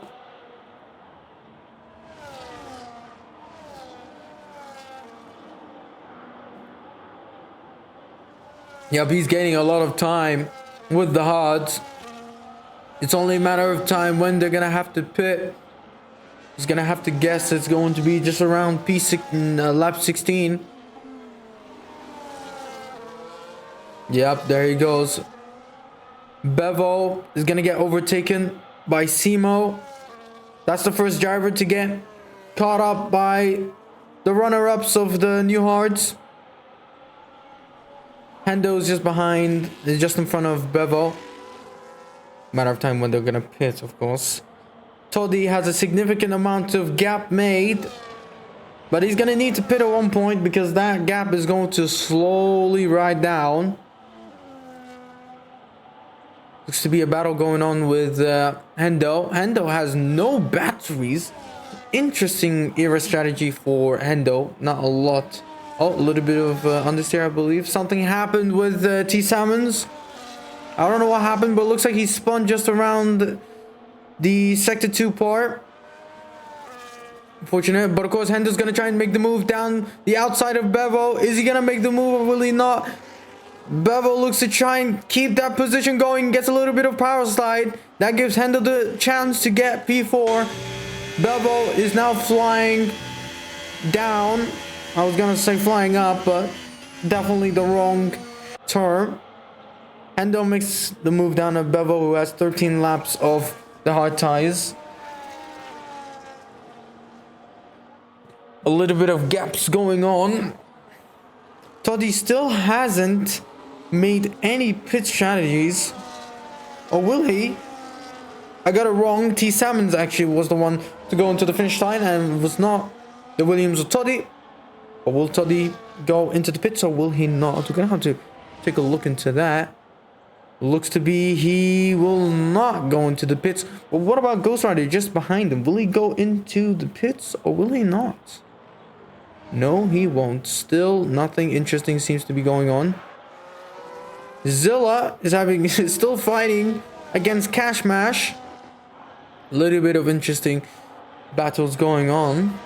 Yep, he's gaining a lot of time with the hards. It's only a matter of time when they're gonna have to pit. He's gonna have to guess it's going to be just around lap 16. Yep, there he goes. Bevo is gonna get overtaken by Simo. That's the first driver to get caught up by the runner-ups of the new hards. Hendo's just behind, just in front of Bevo. Matter of time when they're gonna pit, of course. Toddy has a significant amount of gap made, but he's gonna need to pit at one point because that gap is going to slowly ride down. Looks to be a battle going on with Hendo. Hendo has no batteries. Interesting era strategy for Hendo. Not a lot. Oh, a little bit of understeer, I believe. Something happened with T Salmons. I don't know what happened, but it looks like he spun just around the sector 2 part. Unfortunate, but of course Hendo's gonna try and make the move down the outside of Bevo. Is he gonna make the move or will he not? Bevo looks to try and keep that position going. Gets a little bit of power slide. That gives Hendo the chance to get P4. Bevo is now flying down. I was gonna say flying up, but definitely the wrong term. Hendo makes the move down to Bevo, who has 13 laps of the hard tires. A little bit of gaps going on. Toddy still hasn't made any pit strategies. Or will he? I got it wrong. T Salmons actually was the one to go into the finish line and was not the Williams or Toddy. Or will Toddy go into the pits or will he not? We're gonna have to take a look into that. Looks to be he will not go into the pits. But what about Ghost Rider just behind him? Will he go into the pits or will he not? No, he won't. Still, nothing interesting seems to be going on. Zilla is still fighting against Cash Mash. A little bit of interesting battles going on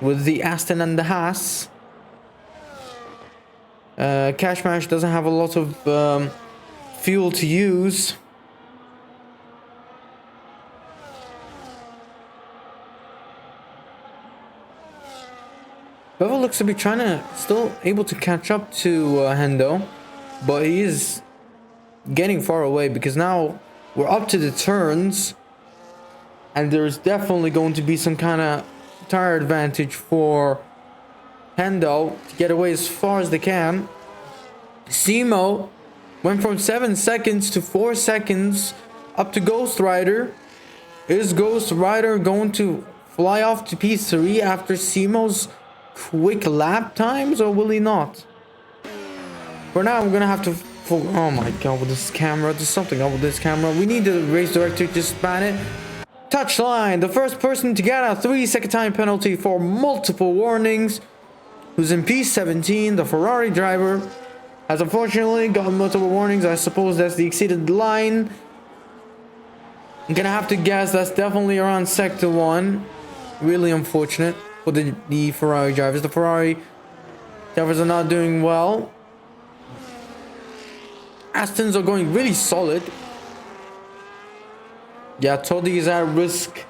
with the Aston and the Haas. Cash Mash doesn't have a lot of fuel to use. Bevel looks to be still able to catch up to Hendo, but he is getting far away because now we're up to the turns and there's definitely going to be some kind of tire advantage for Hendo to get away as far as they can. Simo went from 7 seconds to 4 seconds up to Ghost Rider. Is Ghost Rider going to fly off to P3 after Simo's quick lap times, or will he not? For now, I'm gonna have to. Oh my god, with this camera, there's something up with this camera. We need the race director to just ban it. Touchline, the first person to get a 3-second time penalty for multiple warnings, who's in P17, the Ferrari driver, has unfortunately gotten multiple warnings. I suppose that's the exceeded line. I'm gonna have to guess that's definitely around sector 1. Really unfortunate for the Ferrari drivers. The Ferrari drivers are not doing well. Astons are going really solid. Yeah, Toddy is at risk.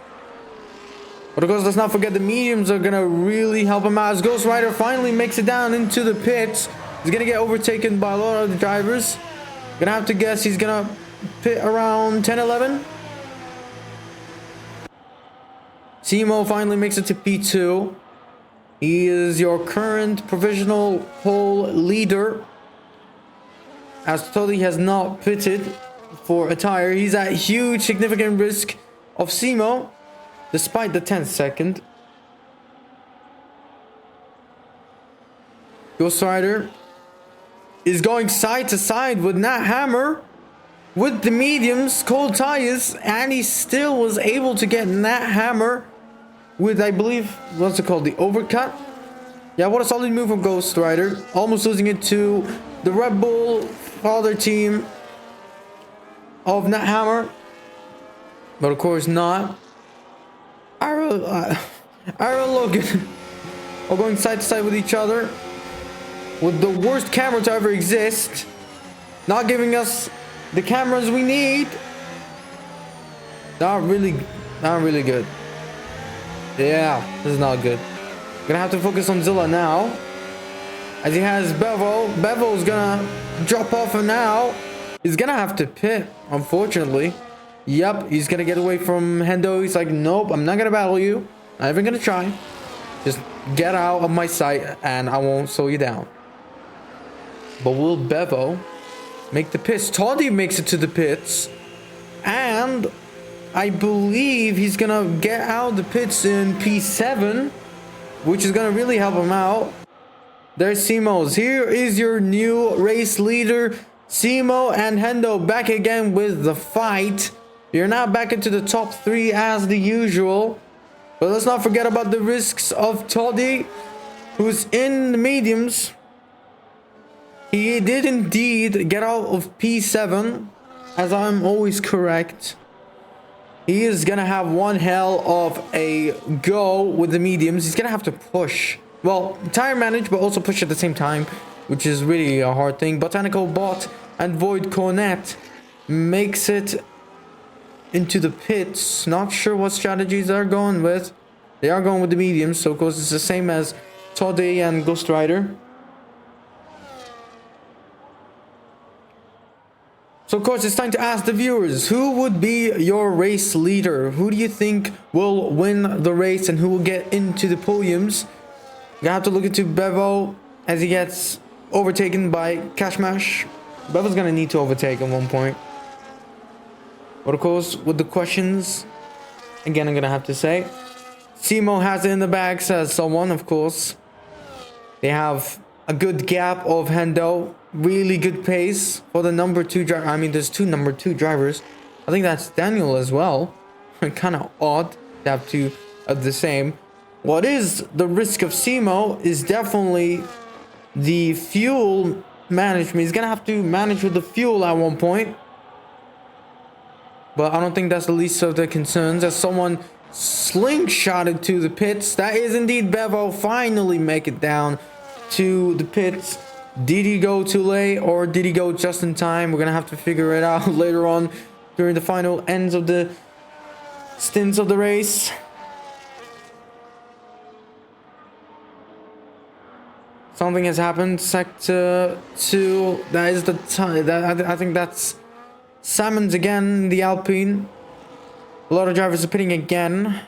But of course, let's not forget the mediums are gonna really help him out. As Ghost Rider finally makes it down into the pits. He's gonna get overtaken by a lot of the drivers. Gonna have to guess he's gonna pit around 10-11. Simo finally makes it to P2. He is your current provisional pole leader. As Toddy has not pitted for a tire, he's at huge significant risk of Simo, despite the 10th second. Ghost Rider is going side to side with Nat Hammer with the mediums, cold tires, and he still was able to get Nat Hammer with, I believe, what's it called, the overcut. Yeah, what a solid move from Ghost Rider, almost losing it to the Red Bull father team of Nat Hammer, but of course not. Aaron Logan are going side to side with each other with the worst camera to ever exist, not giving us the cameras we need. Not really good. Yeah, this is not good. Gonna have to focus on Zilla now, as he has Bevo. Bevo's gonna drop off for now. He's gonna have to pit, unfortunately. Yep, he's gonna get away from Hendo. He's like, nope, I'm not gonna battle you. Not even gonna try. Just get out of my sight and I won't slow you down. But will Bevo make the pits? Toddy makes it to the pits. And I believe he's gonna get out of the pits in P7, which is gonna really help him out. There's Simo's. Here is your new race leader, Simo and Hendo, back again with the fight. You're now back into the top 3 as the usual. But let's not forget about the risks of Toddy, who's in the mediums. He did indeed get out of P7, as I'm always correct. He is gonna have one hell of a go with the mediums. He's gonna have to push. Well, tire manage, but also push at the same time, which is really a hard thing. Botanical Bot and Void Cornet makes it into the pits. Not sure what strategies they're going with. They are going with the mediums, so of course it's the same as Toddy and Ghost Rider. So of course it's time to ask the viewers, who would be your race leader? Who do you think will win the race and who will get into the podiums? You have to look into Bevo as he gets overtaken by Cashmash. Bevo's gonna need to overtake at one point. But of course, with the questions, again, I'm gonna have to say, Simo has it in the bag, says someone, of course. They have a good gap of Hendo. Really good pace for the number 2 driver. I mean, there's 2 number 2 drivers. I think that's Daniel as well. Kind of odd to have 2 of the same. What is the risk of Simo is definitely the fuel management. He's gonna have to manage with the fuel at one point. But I don't think that's the least of the concerns, as someone slingshotted to the pits. That is indeed Bevo. Finally make it down to the pits. Did he go too late or did he go just in time? We're gonna have to figure it out later on during the final ends of the stints of the race. Something has happened. Sector 2. That is the time. I think that's Salmons again, the Alpine. A lot of drivers are pitting again.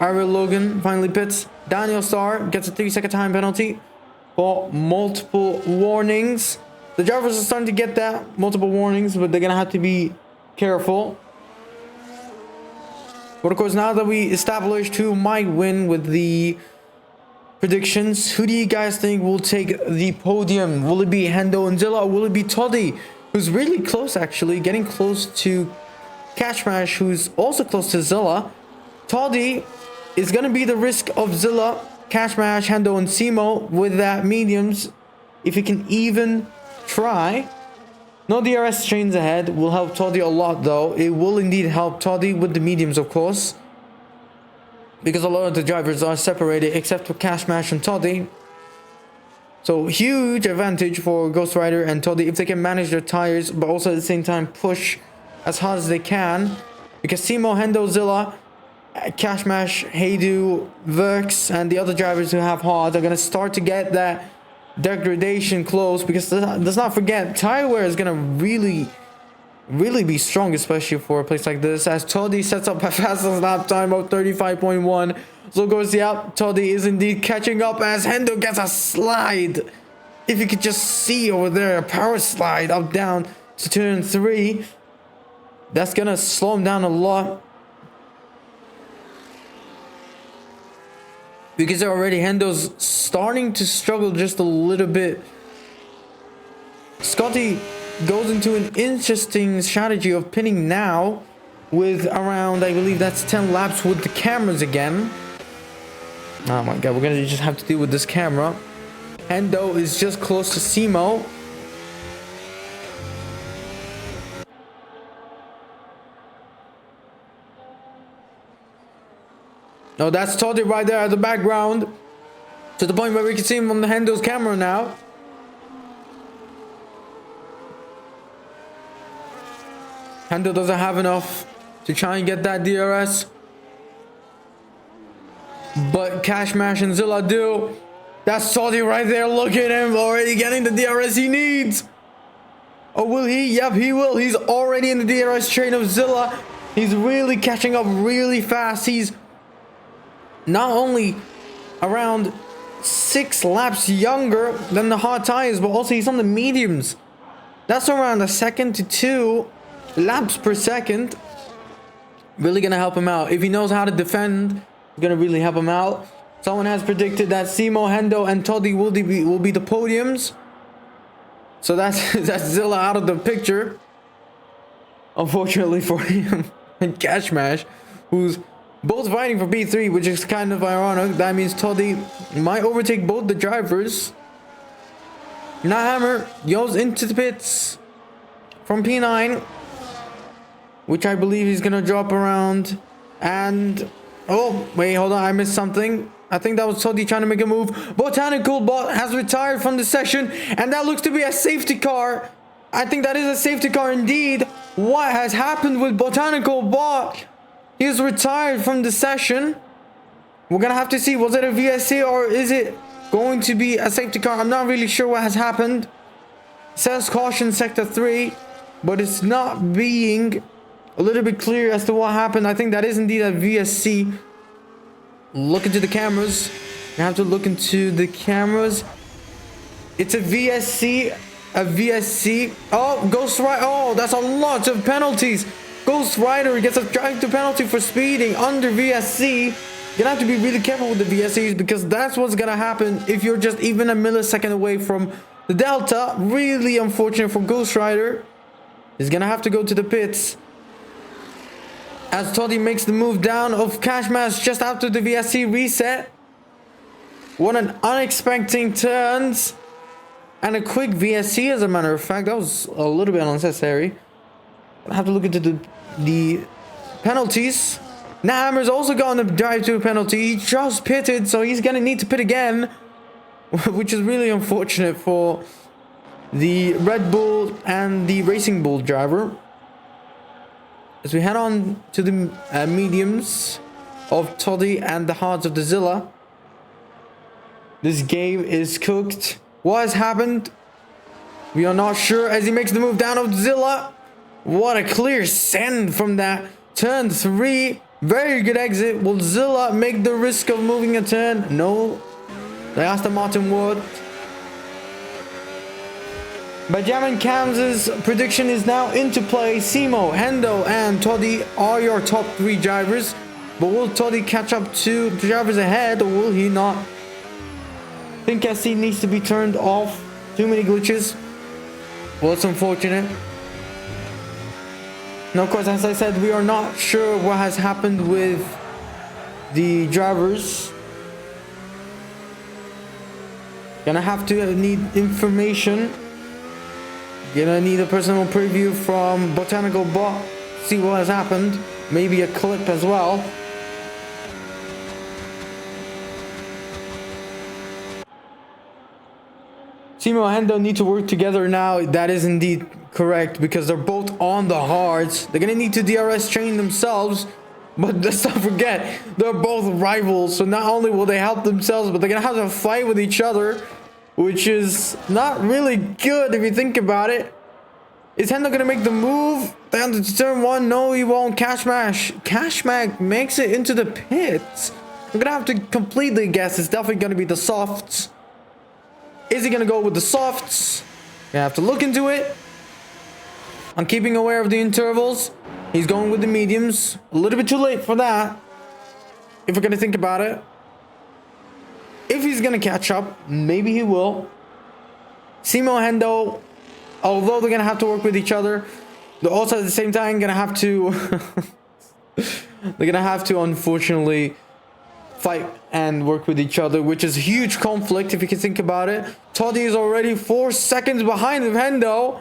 Ariel Logan finally pits. Daniel Starr gets a 3-second time penalty for multiple warnings. The drivers are starting to get that, multiple warnings, but they're going to have to be careful. But of course, now that we established who might win with the predictions, who do you guys think will take the podium? Will it be Hendo and Zilla, or will it be Toddy, who's really close actually, getting close to Cashmash, who's also close to Zilla? Toddy is going to be the risk of Zilla, Cashmash, Hendo, and Simo with that mediums. If he can even try. No DRS chains ahead will help Toddy a lot though. It will indeed help Toddy with the mediums, of course, because a lot of the drivers are separated except for Cashmash and Toddy. So huge advantage for Ghost Rider and Toddy if they can manage their tires, but also at the same time push as hard as they can, because Simo, Hendo, Zilla, Cashmash, Heidu, Verx, and the other drivers who have hard are going to start to get that degradation close, because let's not forget, tire wear is going to really be strong, especially for a place like this, as Toddy sets up a fastest lap time of 35.1. So goes the out. Toddy is indeed catching up as Hendo gets a slide. If you could just see over there, a power slide up down to turn 3. That's gonna slow him down a lot, because already Hendo's starting to struggle just a little bit. Scotty goes into an interesting strategy of pinning now with around, I believe that's 10 laps with the cameras again. Oh my god, we're gonna just have to deal with this camera. Hendo is just close to Simo. No, that's Toddy right there at the background, to the point where we can see him on the Hendo's camera now. Hendo doesn't have enough to try and get that DRS, but Cashmash and Zilla do. That's Toddy right there. Look at him already getting the DRS he needs. Oh, will he? Yep, he will. He's already in the DRS train of Zilla. He's really catching up really fast. He's not only around 6 laps younger than the hard tires, but also he's on the mediums. That's around a second to 2 laps per second. Really gonna help him out. If he knows how to defend, it's gonna really help him out. Someone has predicted that Simo, Hendo, and Toddy will be the podiums. So that's Zilla out of the picture, unfortunately for him. And Cashmash, who's both fighting for P3, which is kind of ironic. That means Toddy might overtake both the drivers. Hammer goes into the pits from P9, which I believe he's gonna drop around. And oh wait, hold on, I missed something. I think that was Toddy trying to make a move. Botanical Bot has retired from the session, and that looks to be a safety car. I think that is a safety car indeed. What has happened with Botanical Bot? He is retired from the session. We're gonna have to see, was it a VSC or is it going to be a safety car? I'm not really sure what has happened. It says caution sector 3, but it's not being a little bit clear as to what happened. I think that is indeed a VSC. Look into the cameras. You have to look into the cameras. It's a VSC. A VSC. Oh, Ghost Rider. Oh, that's a lot of penalties. Ghost Rider gets a drive to penalty for speeding under VSC. You're gonna have to be really careful with the VSCs, because that's what's gonna happen if you're just even a millisecond away from the Delta. Really unfortunate for Ghost Rider. He's gonna have to go to the pits as Toddy makes the move down of Cash Mash just after the VSC reset. What an unexpected turns and a quick VSC, as a matter of fact. That was a little bit unnecessary. I have to look into the penalties. Hammer's also got a drive to a penalty. He just pitted, so he's gonna need to pit again, which is really unfortunate for the Red Bull and the Racing Bull driver. As we head on to the mediums of Toddy and the hards of the Zilla. This game is cooked. What has happened? We are not sure, as he makes the move down of Zilla. What a clear send from that turn 3. Very good exit. Will Zilla make the risk of moving a turn? No. The Aston Martin would. Benjamin Cam's prediction is now into play. Simo, Hendo, and Toddy are your top 3 drivers. But will Toddy catch up to the drivers ahead, or will he not? I think SC needs to be turned off. Too many glitches. Well, it's unfortunate. Now, of course, as I said, we are not sure what has happened with the drivers. Gonna have to need information. Gonna need a personal preview from Botanical Bot. See what has happened. Maybe a clip as well. Simo and Hendo need to work together now. That is indeed correct, because they're both on the hards. They're gonna need to DRS train themselves, but let's not forget, they're both rivals. So not only will they help themselves, but they're gonna have to fight with each other, which is not really good if you think about it. Is Hendo gonna make the move down to turn 1? No, he won't. Cash Mash makes it into the pits. I'm gonna have to completely guess. It's definitely gonna be the softs. Is he gonna go with the softs? Gonna have to look into it. I'm keeping aware of the intervals. He's going with the mediums. A little bit too late for that, if we're gonna think about it. If he's gonna catch up, maybe he will. Simo and Hendo, although they're gonna have to work with each other, they're also at the same time gonna have to they're gonna have to unfortunately fight and work with each other, which is huge conflict if you can think about it. Toddy is already 4 seconds behind Hendo.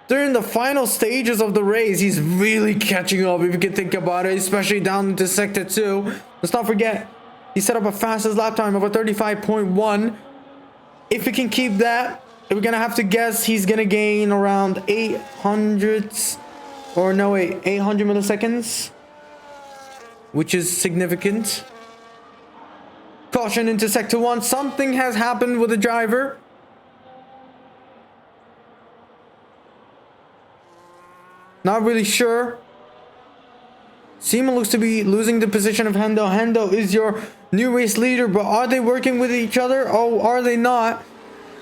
During the final stages of the race, he's really catching up if you can think about it, especially down into sector 2. Let's not forget, he set up a fastest lap time of a 35.1. If we can keep that, we're gonna have to guess he's gonna gain around 800 milliseconds, which is significant. Caution into sector 1. Something has happened with the driver. Not really sure. Simo looks to be losing the position of Hendo. Hendo is your new race leader, but are they working with each other? Oh, are they not?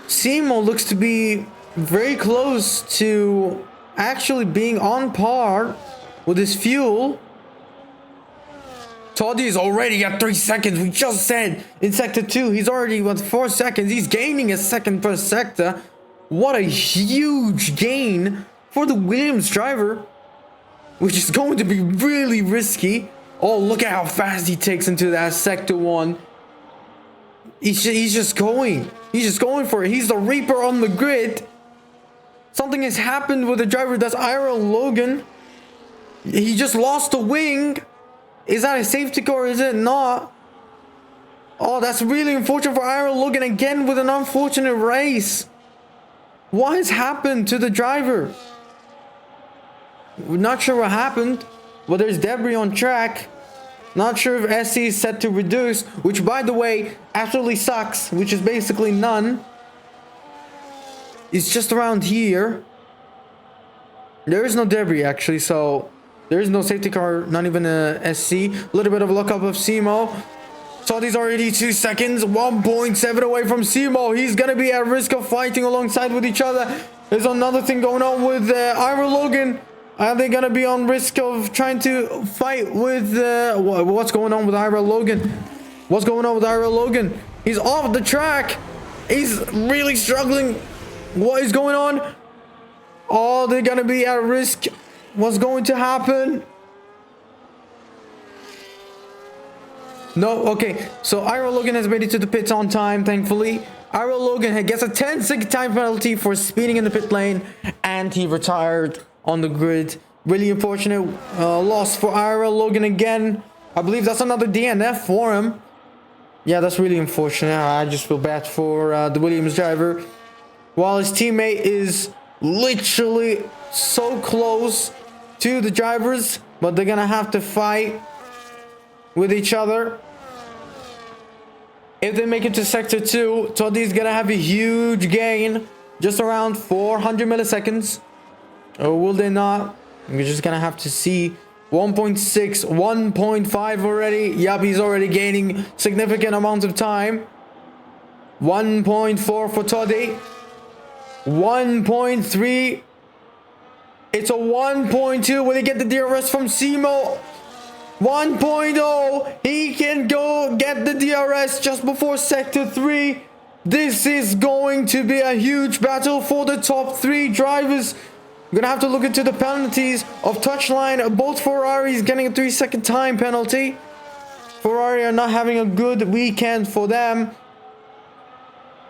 Simo looks to be very close to actually being on par with his fuel. Toddy is already at 3 seconds. We just said in sector 2, he's already at 4 seconds. He's gaining a second per sector. What a huge gain for the Williams driver, which is going to be really risky. Oh, look at how fast he takes into that sector 1. He's just going. He's just going for it. He's the Reaper on the grid. Something has happened with the driver. That's Ira Logan. He just lost a wing. Is that a safety car or is it not? Oh, that's really unfortunate for Ira Logan again with an unfortunate race. What has happened to the driver? We're not sure what happened, but there's debris on track. Not sure if SC is set to reduce, which by the way absolutely sucks, which is basically none. It's just around here. There is no debris actually, so there is no safety car, not even a SC. A little bit of lookup of Simo. Toddy's already 2 seconds, 1.7 away from Simo. He's gonna be at risk of fighting alongside with each other. There's another thing going on with Ira Logan. Are they gonna be on risk of trying to fight with what's going on with Ira Logan? What's going on with Ira Logan? He's off the track. He's really struggling. What is going on? Oh, they're gonna be at risk. What's going to happen? No, okay. So Ira Logan has made it to the pits on time, thankfully. Ira Logan gets a 10-second time penalty for speeding in the pit lane, and he retired on the grid. Really unfortunate loss for Ira Logan again. I believe that's another DNF for him. Yeah, that's really unfortunate. I just feel bad for the Williams driver. While his teammate is literally so close to the drivers, but they're gonna have to fight with each other. If they make it to sector 2, Toddy's gonna have a huge gain, just around 400 milliseconds. Or will they not? We're just gonna have to see. 1.6, 1.5 already. Yup, he's already gaining significant amounts of time. 1.4 for Toddy. 1.3. It's a 1.2. Will he get the DRS from Simo? 1.0. He can go get the DRS just before sector 3. This is going to be a huge battle for the top 3 drivers. We're gonna have to look into the penalties of touchline. Both Ferraris getting a 3-second time penalty. Ferrari are not having a good weekend for them.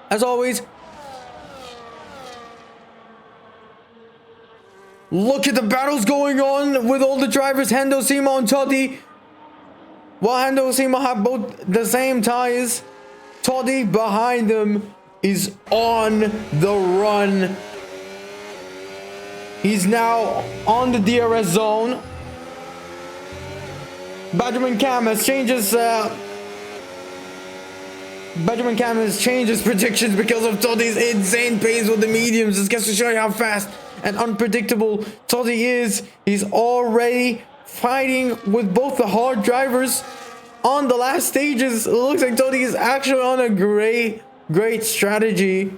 As always, look at the battles going on with all the drivers. Hendo, Simo, and Toddy. While Hendo and Simo have both the same tires, Toddy behind them is on the run. He's now on the DRS zone. Benjamin Cam has changes predictions because of Toddy's insane pace with the mediums. This gets to show you how fast and unpredictable Toddy is. He's already fighting with both the hard drivers on the last stages. It looks like Toddy is actually on a great strategy.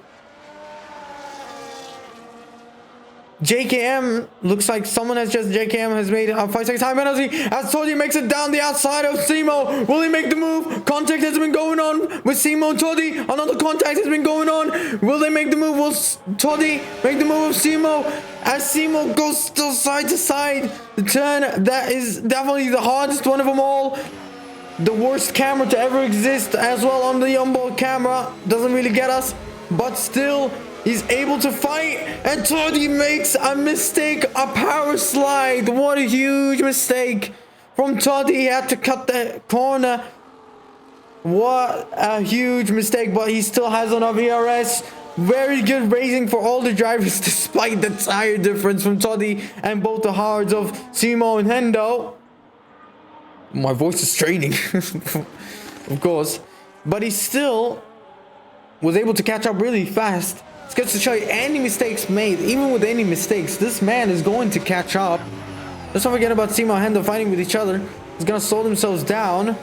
JKM, looks like someone has just, JKM has made a 5-second time penalty as Toddy makes it down the outside of Simo. Will he make the move? Contact has been going on with Simo and Toddy. Another contact has been going on. Will they make the move? Will Toddy make the move of Simo? As Simo goes still side to side. The turn that is definitely the hardest one of them all. The worst camera to ever exist as well on the onboard camera. Doesn't really get us, but still he's able to fight, and Toddy makes a mistake, a power slide. What a huge mistake from Toddy. He had to cut the corner. What a huge mistake, but he still has enough ERS. Very good racing for all the drivers despite the tire difference from Toddy and both the hards of Simo and Hendo. My voice is straining, of course, but he still was able to catch up really fast. It's good to show you any mistakes made. Even with any mistakes, this man is going to catch up. Let's not forget about Simo and Hendo fighting with each other. He's going to slow themselves down.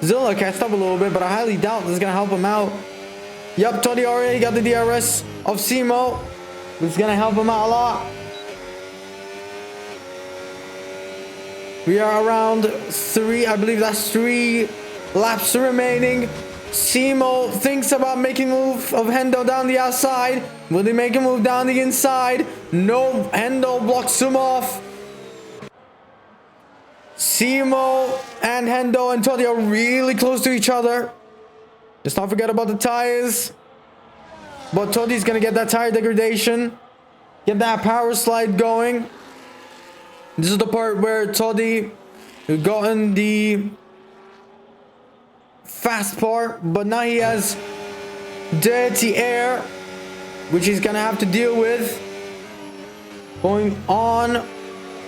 Zilla catched up a little bit, but I highly doubt this is going to help him out. Yup, Toddy already got the DRS of Simo. This is going to help him out a lot. We are around 3, I believe that's 3 laps remaining. Simo thinks about making a move of Hendo down the outside. Will he make a move down the inside? No, Hendo blocks him off. Simo and Hendo and Toddy are really close to each other. Let's not forget about the tires. But Toddy's gonna get that tire degradation. Get that power slide going. This is the part where Toddy gotten the fast part, but now he has dirty air, which he's gonna have to deal with. Going on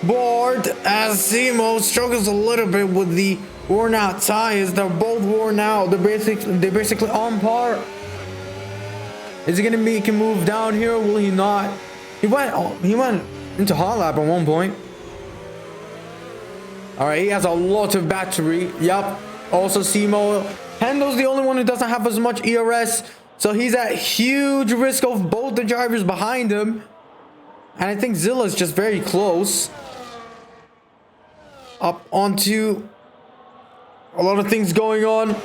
board as Simo struggles a little bit with the worn out tires. They're both worn out. They're basically on par. Is he gonna make a move down here? Will he not? He went into hot lap at one point. All right, he has a lot of battery. Yup. Also Simo. Hendo's the only one who doesn't have as much ERS, so he's at huge risk of both the drivers behind him. And I think Zilla's just very close. up onto a lot of things going on.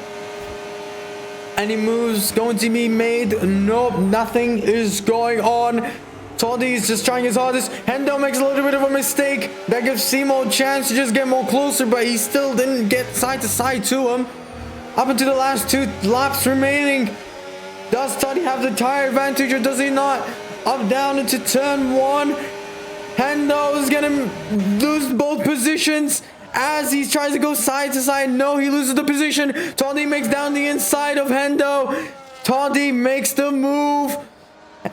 Any moves going to be made? Nope, nothing is going on. Toddy is just trying his hardest. Hendo makes a little bit of a mistake. That gives Simo a chance to just get more closer, but he still didn't get side to side to him. Up into the last 2 laps remaining. Does Toddy have the tire advantage or does he not? Up down into turn 1. Hendo is gonna lose both positions as he tries to go side to side. No, he loses the position. Toddy makes down the inside of Hendo. Toddy makes the move.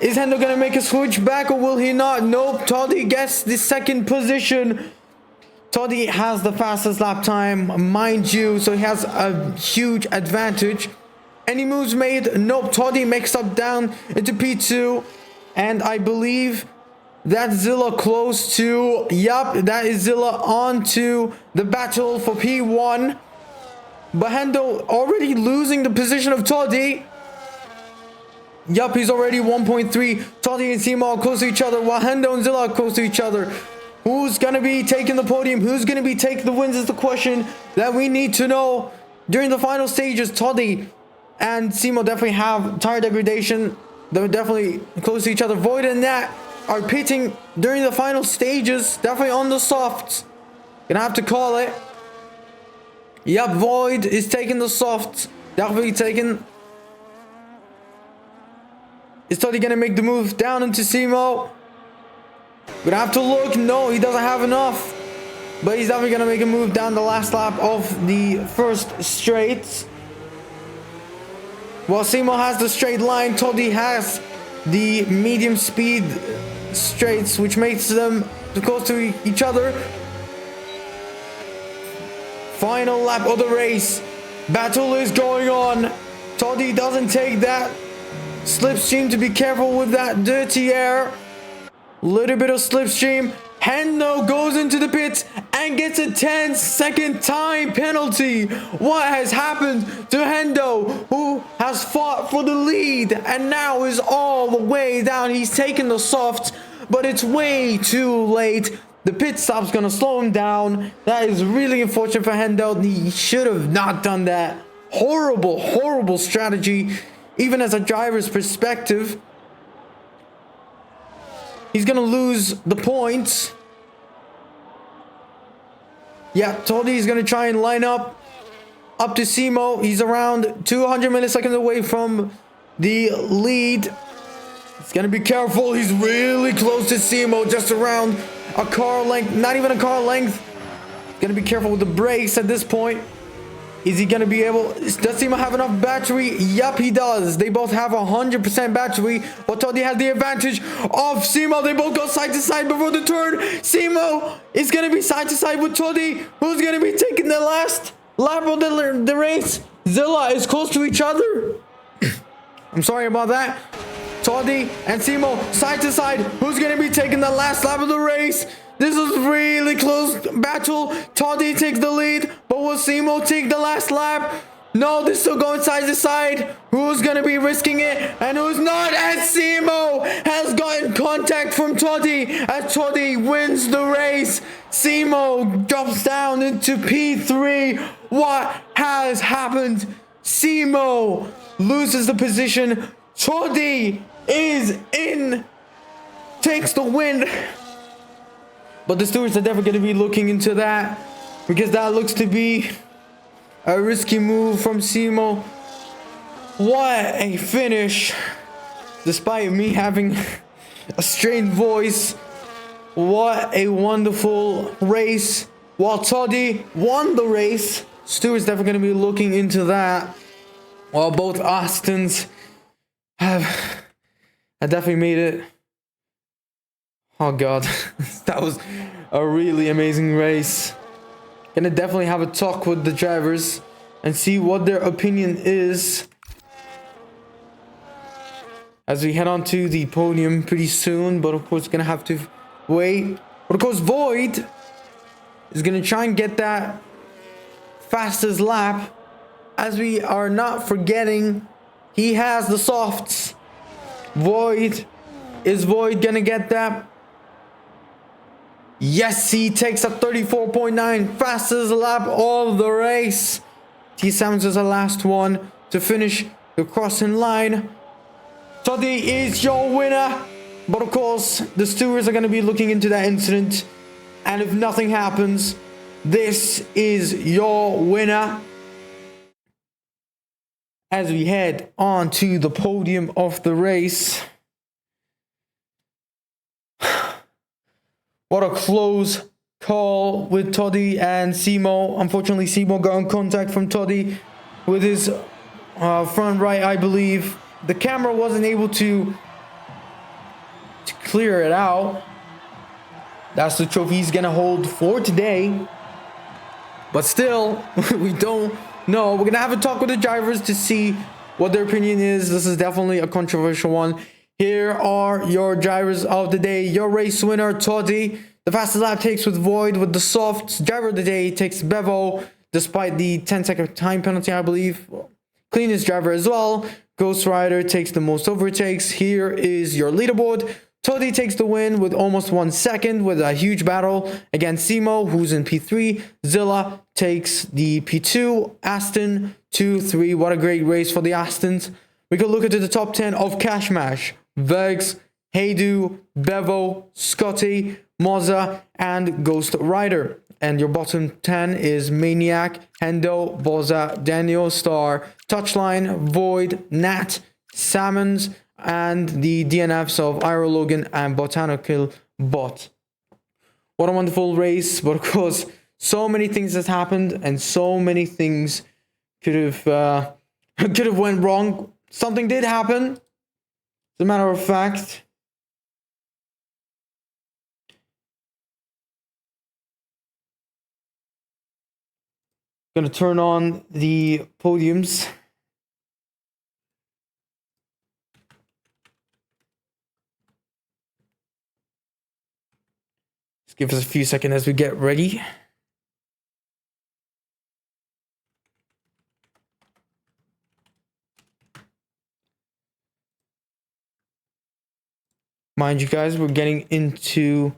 Is Hendo gonna make a switch back or will he not? Nope. Toddy gets the second position. Toddy has the fastest lap time, mind you, so he has a huge advantage. Any moves made? Nope. Toddy makes up down into P2, and I believe that's Zilla close to. Yup, that is Zilla on to the battle for P1. But Hendo already losing the position of Toddy. Yup, he's already 1.3. Toddy and Simo are close to each other, while Hendo and Zilla are close to each other. Who's gonna be taking the podium? Who's gonna be taking the wins is the question that we need to know. During the final stages, Toddy and Simo definitely have tire degradation. They're definitely close to each other. Void and Nat are pitting during the final stages, definitely on the softs. Gonna have to call it. Yep, Void is taking the softs. Definitely taking. Is Toddy gonna make the move down into Simo? Gonna have to look. No, he doesn't have enough. But he's definitely gonna make a move down the last lap of the first straight. While Simo has the straight line, Toddy has the medium speed straights, which makes them close to each other. Final lap of the race. Battle is going on. Toddy doesn't take that slipstream, to be careful with that dirty air. Little bit of slipstream. Hendo goes into the pits and gets a 10-second time penalty. What has happened to Hendo, who has fought for the lead and now is all the way down? He's taken the softs, but it's way too late. The pit stop's gonna slow him down. That is really unfortunate for Hendo. He should have not done that. Horrible, horrible strategy, even as a driver's perspective. He's gonna lose the points. Yeah, Toddy's gonna try and line up to Simo. He's around 200 milliseconds away from the lead. He's gonna be careful. He's really close to Simo, just around a car length, not even a car length. He's gonna be careful with the brakes at this point. Is he gonna be able? Does Simo have enough battery? Yup, he does. They both have 100% battery, but Toddy has the advantage of Simo. They both go side to side before the turn. Simo is gonna be side to side with Toddy. Who's gonna be taking the last lap of the race? Zilla is close to each other. I'm sorry about that. Toddy and Simo side to side. Who's gonna be taking the last lap of the race? This is really close battle. Toddy takes the lead, but will Simo take the last lap? No, they're still going side to side. Who's gonna be risking it and who's not? And Simo has gotten contact from Toddy as Toddy wins the race. Simo drops down into P3. What has happened? Simo loses the position. Toddy is in, takes the win. But the stewards are definitely going to be looking into that, because that looks to be a risky move from Simo. What a finish. Despite me having a strained voice, what a wonderful race. While Toddy won the race, stewards definitely going to be looking into that. While both Austins have definitely made it. Oh god, that was a really amazing race. Gonna definitely have a talk with the drivers and see what their opinion is as we head on to the podium pretty soon. But of course, gonna have to wait. But of course, Void is gonna try and get that fastest lap, as we are not forgetting he has the softs. Void, is Void gonna get that? Yes, he takes a 34.9, fastest lap of the race. T. Sammons is the last one to finish the crossing line. Toddy is your winner. But of course, the stewards are going to be looking into that incident. And if nothing happens, this is your winner. As we head on to the podium of the race. What a close call with Toddy and Simo. Unfortunately, Simo got in contact from Toddy with his front right, I believe. The camera wasn't able to clear it out. That's the trophy he's gonna hold for today. But still, we don't know. We're gonna have a talk with the drivers to see what their opinion is. This is definitely a controversial one. Here are your drivers of the day. Your race winner, Toddy. The fastest lap takes with Void with the softs. Driver of the day takes Bevo, despite the 10-second time penalty, I believe. Cleanest driver as well. Ghost Rider takes the most overtakes. Here is your leaderboard. Toddy takes the win with almost 1 second with a huge battle against Simo, who's in P3. Zilla takes the P2. Aston 2-3. What a great race for the Astons. We could look into the top 10 of Cash Mash. Vegs, Haydu, Bevo, Scotty, Moza, and Ghost Rider. And your bottom 10 is Maniac, Hendo, Boza, Daniel, Star, Touchline, Void, Nat, Sammons, and the DNFs of Iro Logan and Botanical Bot. What a wonderful race, but of course, so many things has happened and so many things could have went wrong. Something did happen, as a matter of fact. Gonna turn on the podiums. Just give us a few seconds as we get ready. Mind you guys, we're getting into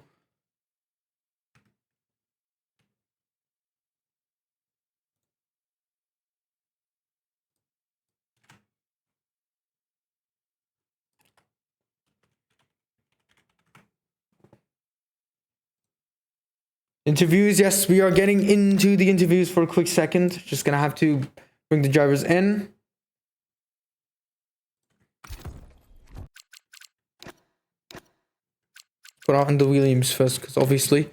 interviews. Yes, we are getting into the interviews for a quick second. Just gonna have to bring the drivers in. Put on the Williams first, because obviously.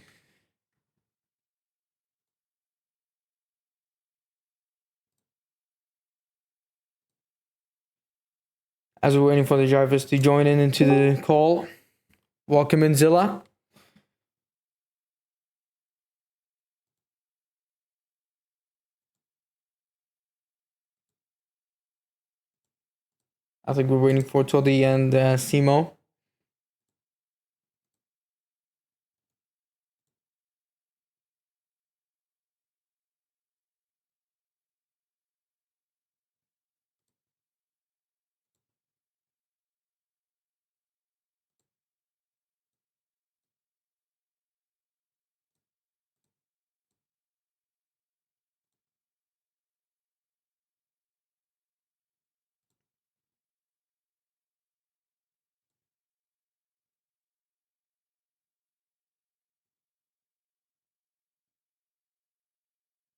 As we're waiting for the drivers to join in into the call. Welcome in, Zilla. I think we're waiting for Toddy and Simo.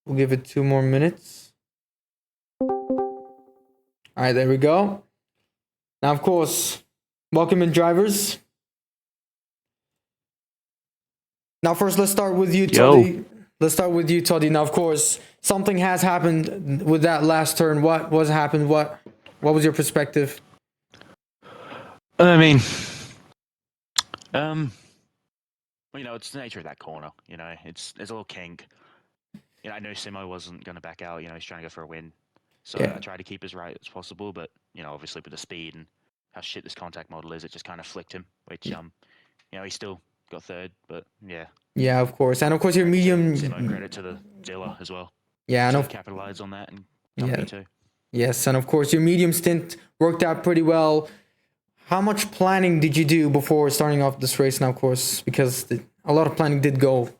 We'll give it 2 more minutes. All right, there we go. Now, of course, welcome in, drivers. Now, first, let's start with you, Toddy. Let's start with you, Toddy. Now, of course, something has happened with that last turn. What was happened? What was your perspective? I mean, well, it's the nature of that corner. There's a little kink. I know Simo wasn't going to back out. He's trying to go for a win. So Yeah. I tried to keep as right as possible, but, obviously with the speed and how shit this contact model is, it just kind of flicked him, which, he still got third, but yeah. Yeah, of course. And of course, your medium. Simo, credit to the Zilla as well. Yeah, I know. Capitalize on that and Yeah. too. Yes, and of course, your medium stint worked out pretty well. How much planning did you do before starting off this race now, of course? Because a lot of planning did go.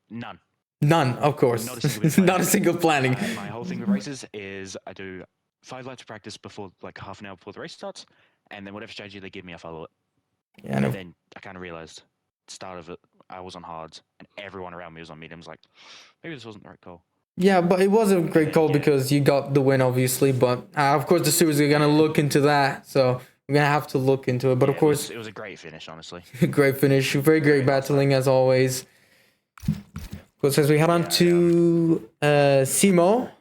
None. None, of course. Not a single bit of planning. Not a single planning. My whole thing with races is I do 5 laps of practice before, like half an hour before the race starts, and then whatever strategy they give me, I follow it. Yeah, and then I kind of realized, start of it, I was on hards, and everyone around me was on mediums. Like, maybe this wasn't the right call. Yeah, but it was a great then, call yeah. because you got the win, obviously. But of course, the stewards are gonna look into that, so we're gonna have to look into it. But of course, it was a great finish, honestly. great finish, very great battling as always. Because as we head on to Simo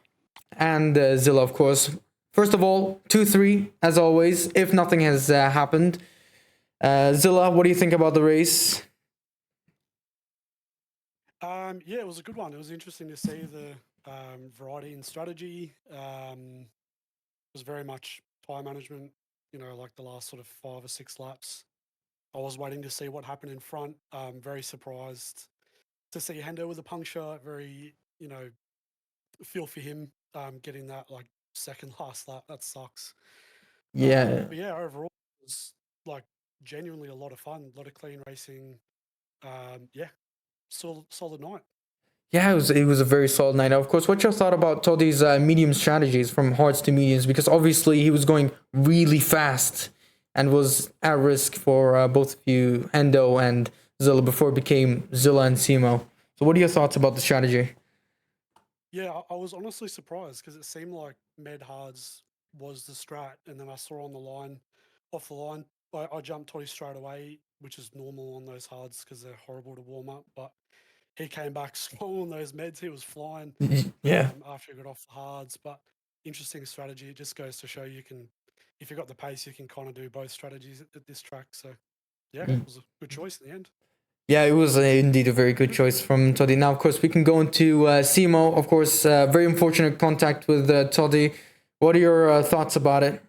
and Zilla, of course. First of all, 2-3 as always. If nothing has happened, Zilla, what do you think about the race? Yeah, it was a good one. It was interesting to see the variety in strategy. It was very much tyre management, like the last sort of 5 or 6 laps. I was waiting to see what happened in front. Very surprised to see Hendo with a puncture. Very, feel for him getting that like second last lap. That sucks. Yeah. But yeah, overall, it was like genuinely a lot of fun, a lot of clean racing. Yeah, solid night. Yeah, it was a very solid night. Now, of course, what's your thought about Toddy's medium strategies from hards to mediums? Because obviously he was going really fast and was at risk for both of you, Hendo and Zilla, before it became Zilla and Simo. So what are your thoughts about the strategy? Yeah, I was honestly surprised because it seemed like med hards was the strat, and then I saw on the line, off the line, I jumped Toddy straight away, which is normal on those hards because they're horrible to warm up. But he came back strong on those meds. He was flying. Yeah. After he got off the hards, but interesting strategy. It just goes to show you can, if you got the pace, you can kind of do both strategies at this track. So yeah, it was a good choice in the end. Yeah, it was indeed a very good choice from Toddy. Now, of course, we can go into Simo. Of course, very unfortunate contact with Toddy. What are your thoughts about it?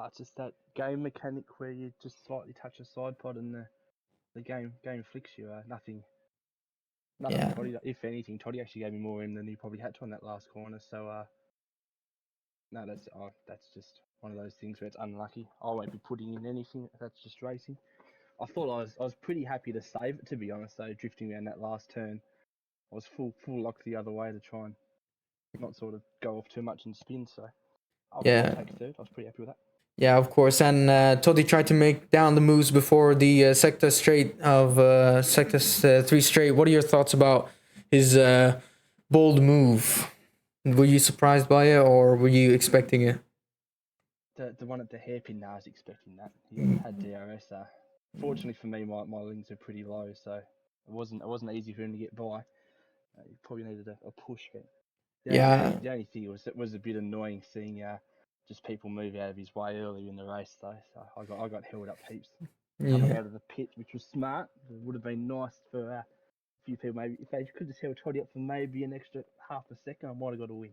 It's just that game mechanic where you just slightly touch a side pod and the game flicks you. Nothing. Yeah. Toddy, if anything, Toddy actually gave me more in than he probably had to on that last corner. So no, that's just one of those things where it's unlucky. I won't be putting in anything. That's just racing. I thought I was pretty happy to save it, to be honest. Though drifting around that last turn, I was full lock the other way to try and not sort of go off too much and spin. So I'll take third. I was pretty happy with that. Yeah, of course. And Toddy tried to make down the moves before the sector straight of sector 3 straight. What are your thoughts about his bold move? Were you surprised by it or were you expecting it? The one at the hairpin, I was expecting that. He had DRS. Fortunately for me, my links are pretty low, so it wasn't easy for him to get by. He probably needed a push, but the only thing was a bit annoying seeing just people move out of his way earlier in the race though. So I got held up heaps coming out of the pit, which was smart. It would have been nice for a few people. Maybe if they could just held Toddy up for maybe an extra half a second, I might have got a win.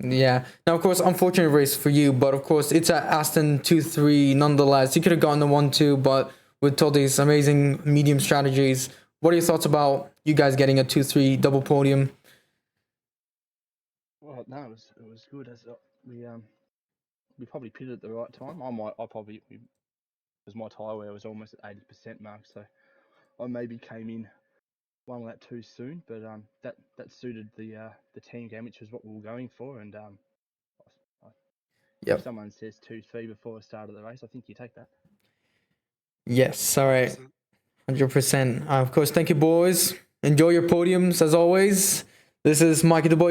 Yeah. Now, of course, unfortunate race for you, but of course, it's at Aston 2-3 nonetheless. You could have gotten the 1-2, but with Toddy's amazing medium strategies, what are your thoughts about you guys getting a 2-3 double podium? Well, no, it was good. As we probably pitted at the right time. Because my tyre wear was almost at 80% mark, so I maybe came in one lap too soon, but that suited the team game, which was what we were going for. And if someone says 2-3 before the start of the race, I think you take that. Yes, all right, 100%. Of course, thank you, boys. Enjoy your podiums as always. This is Mikey the Boy.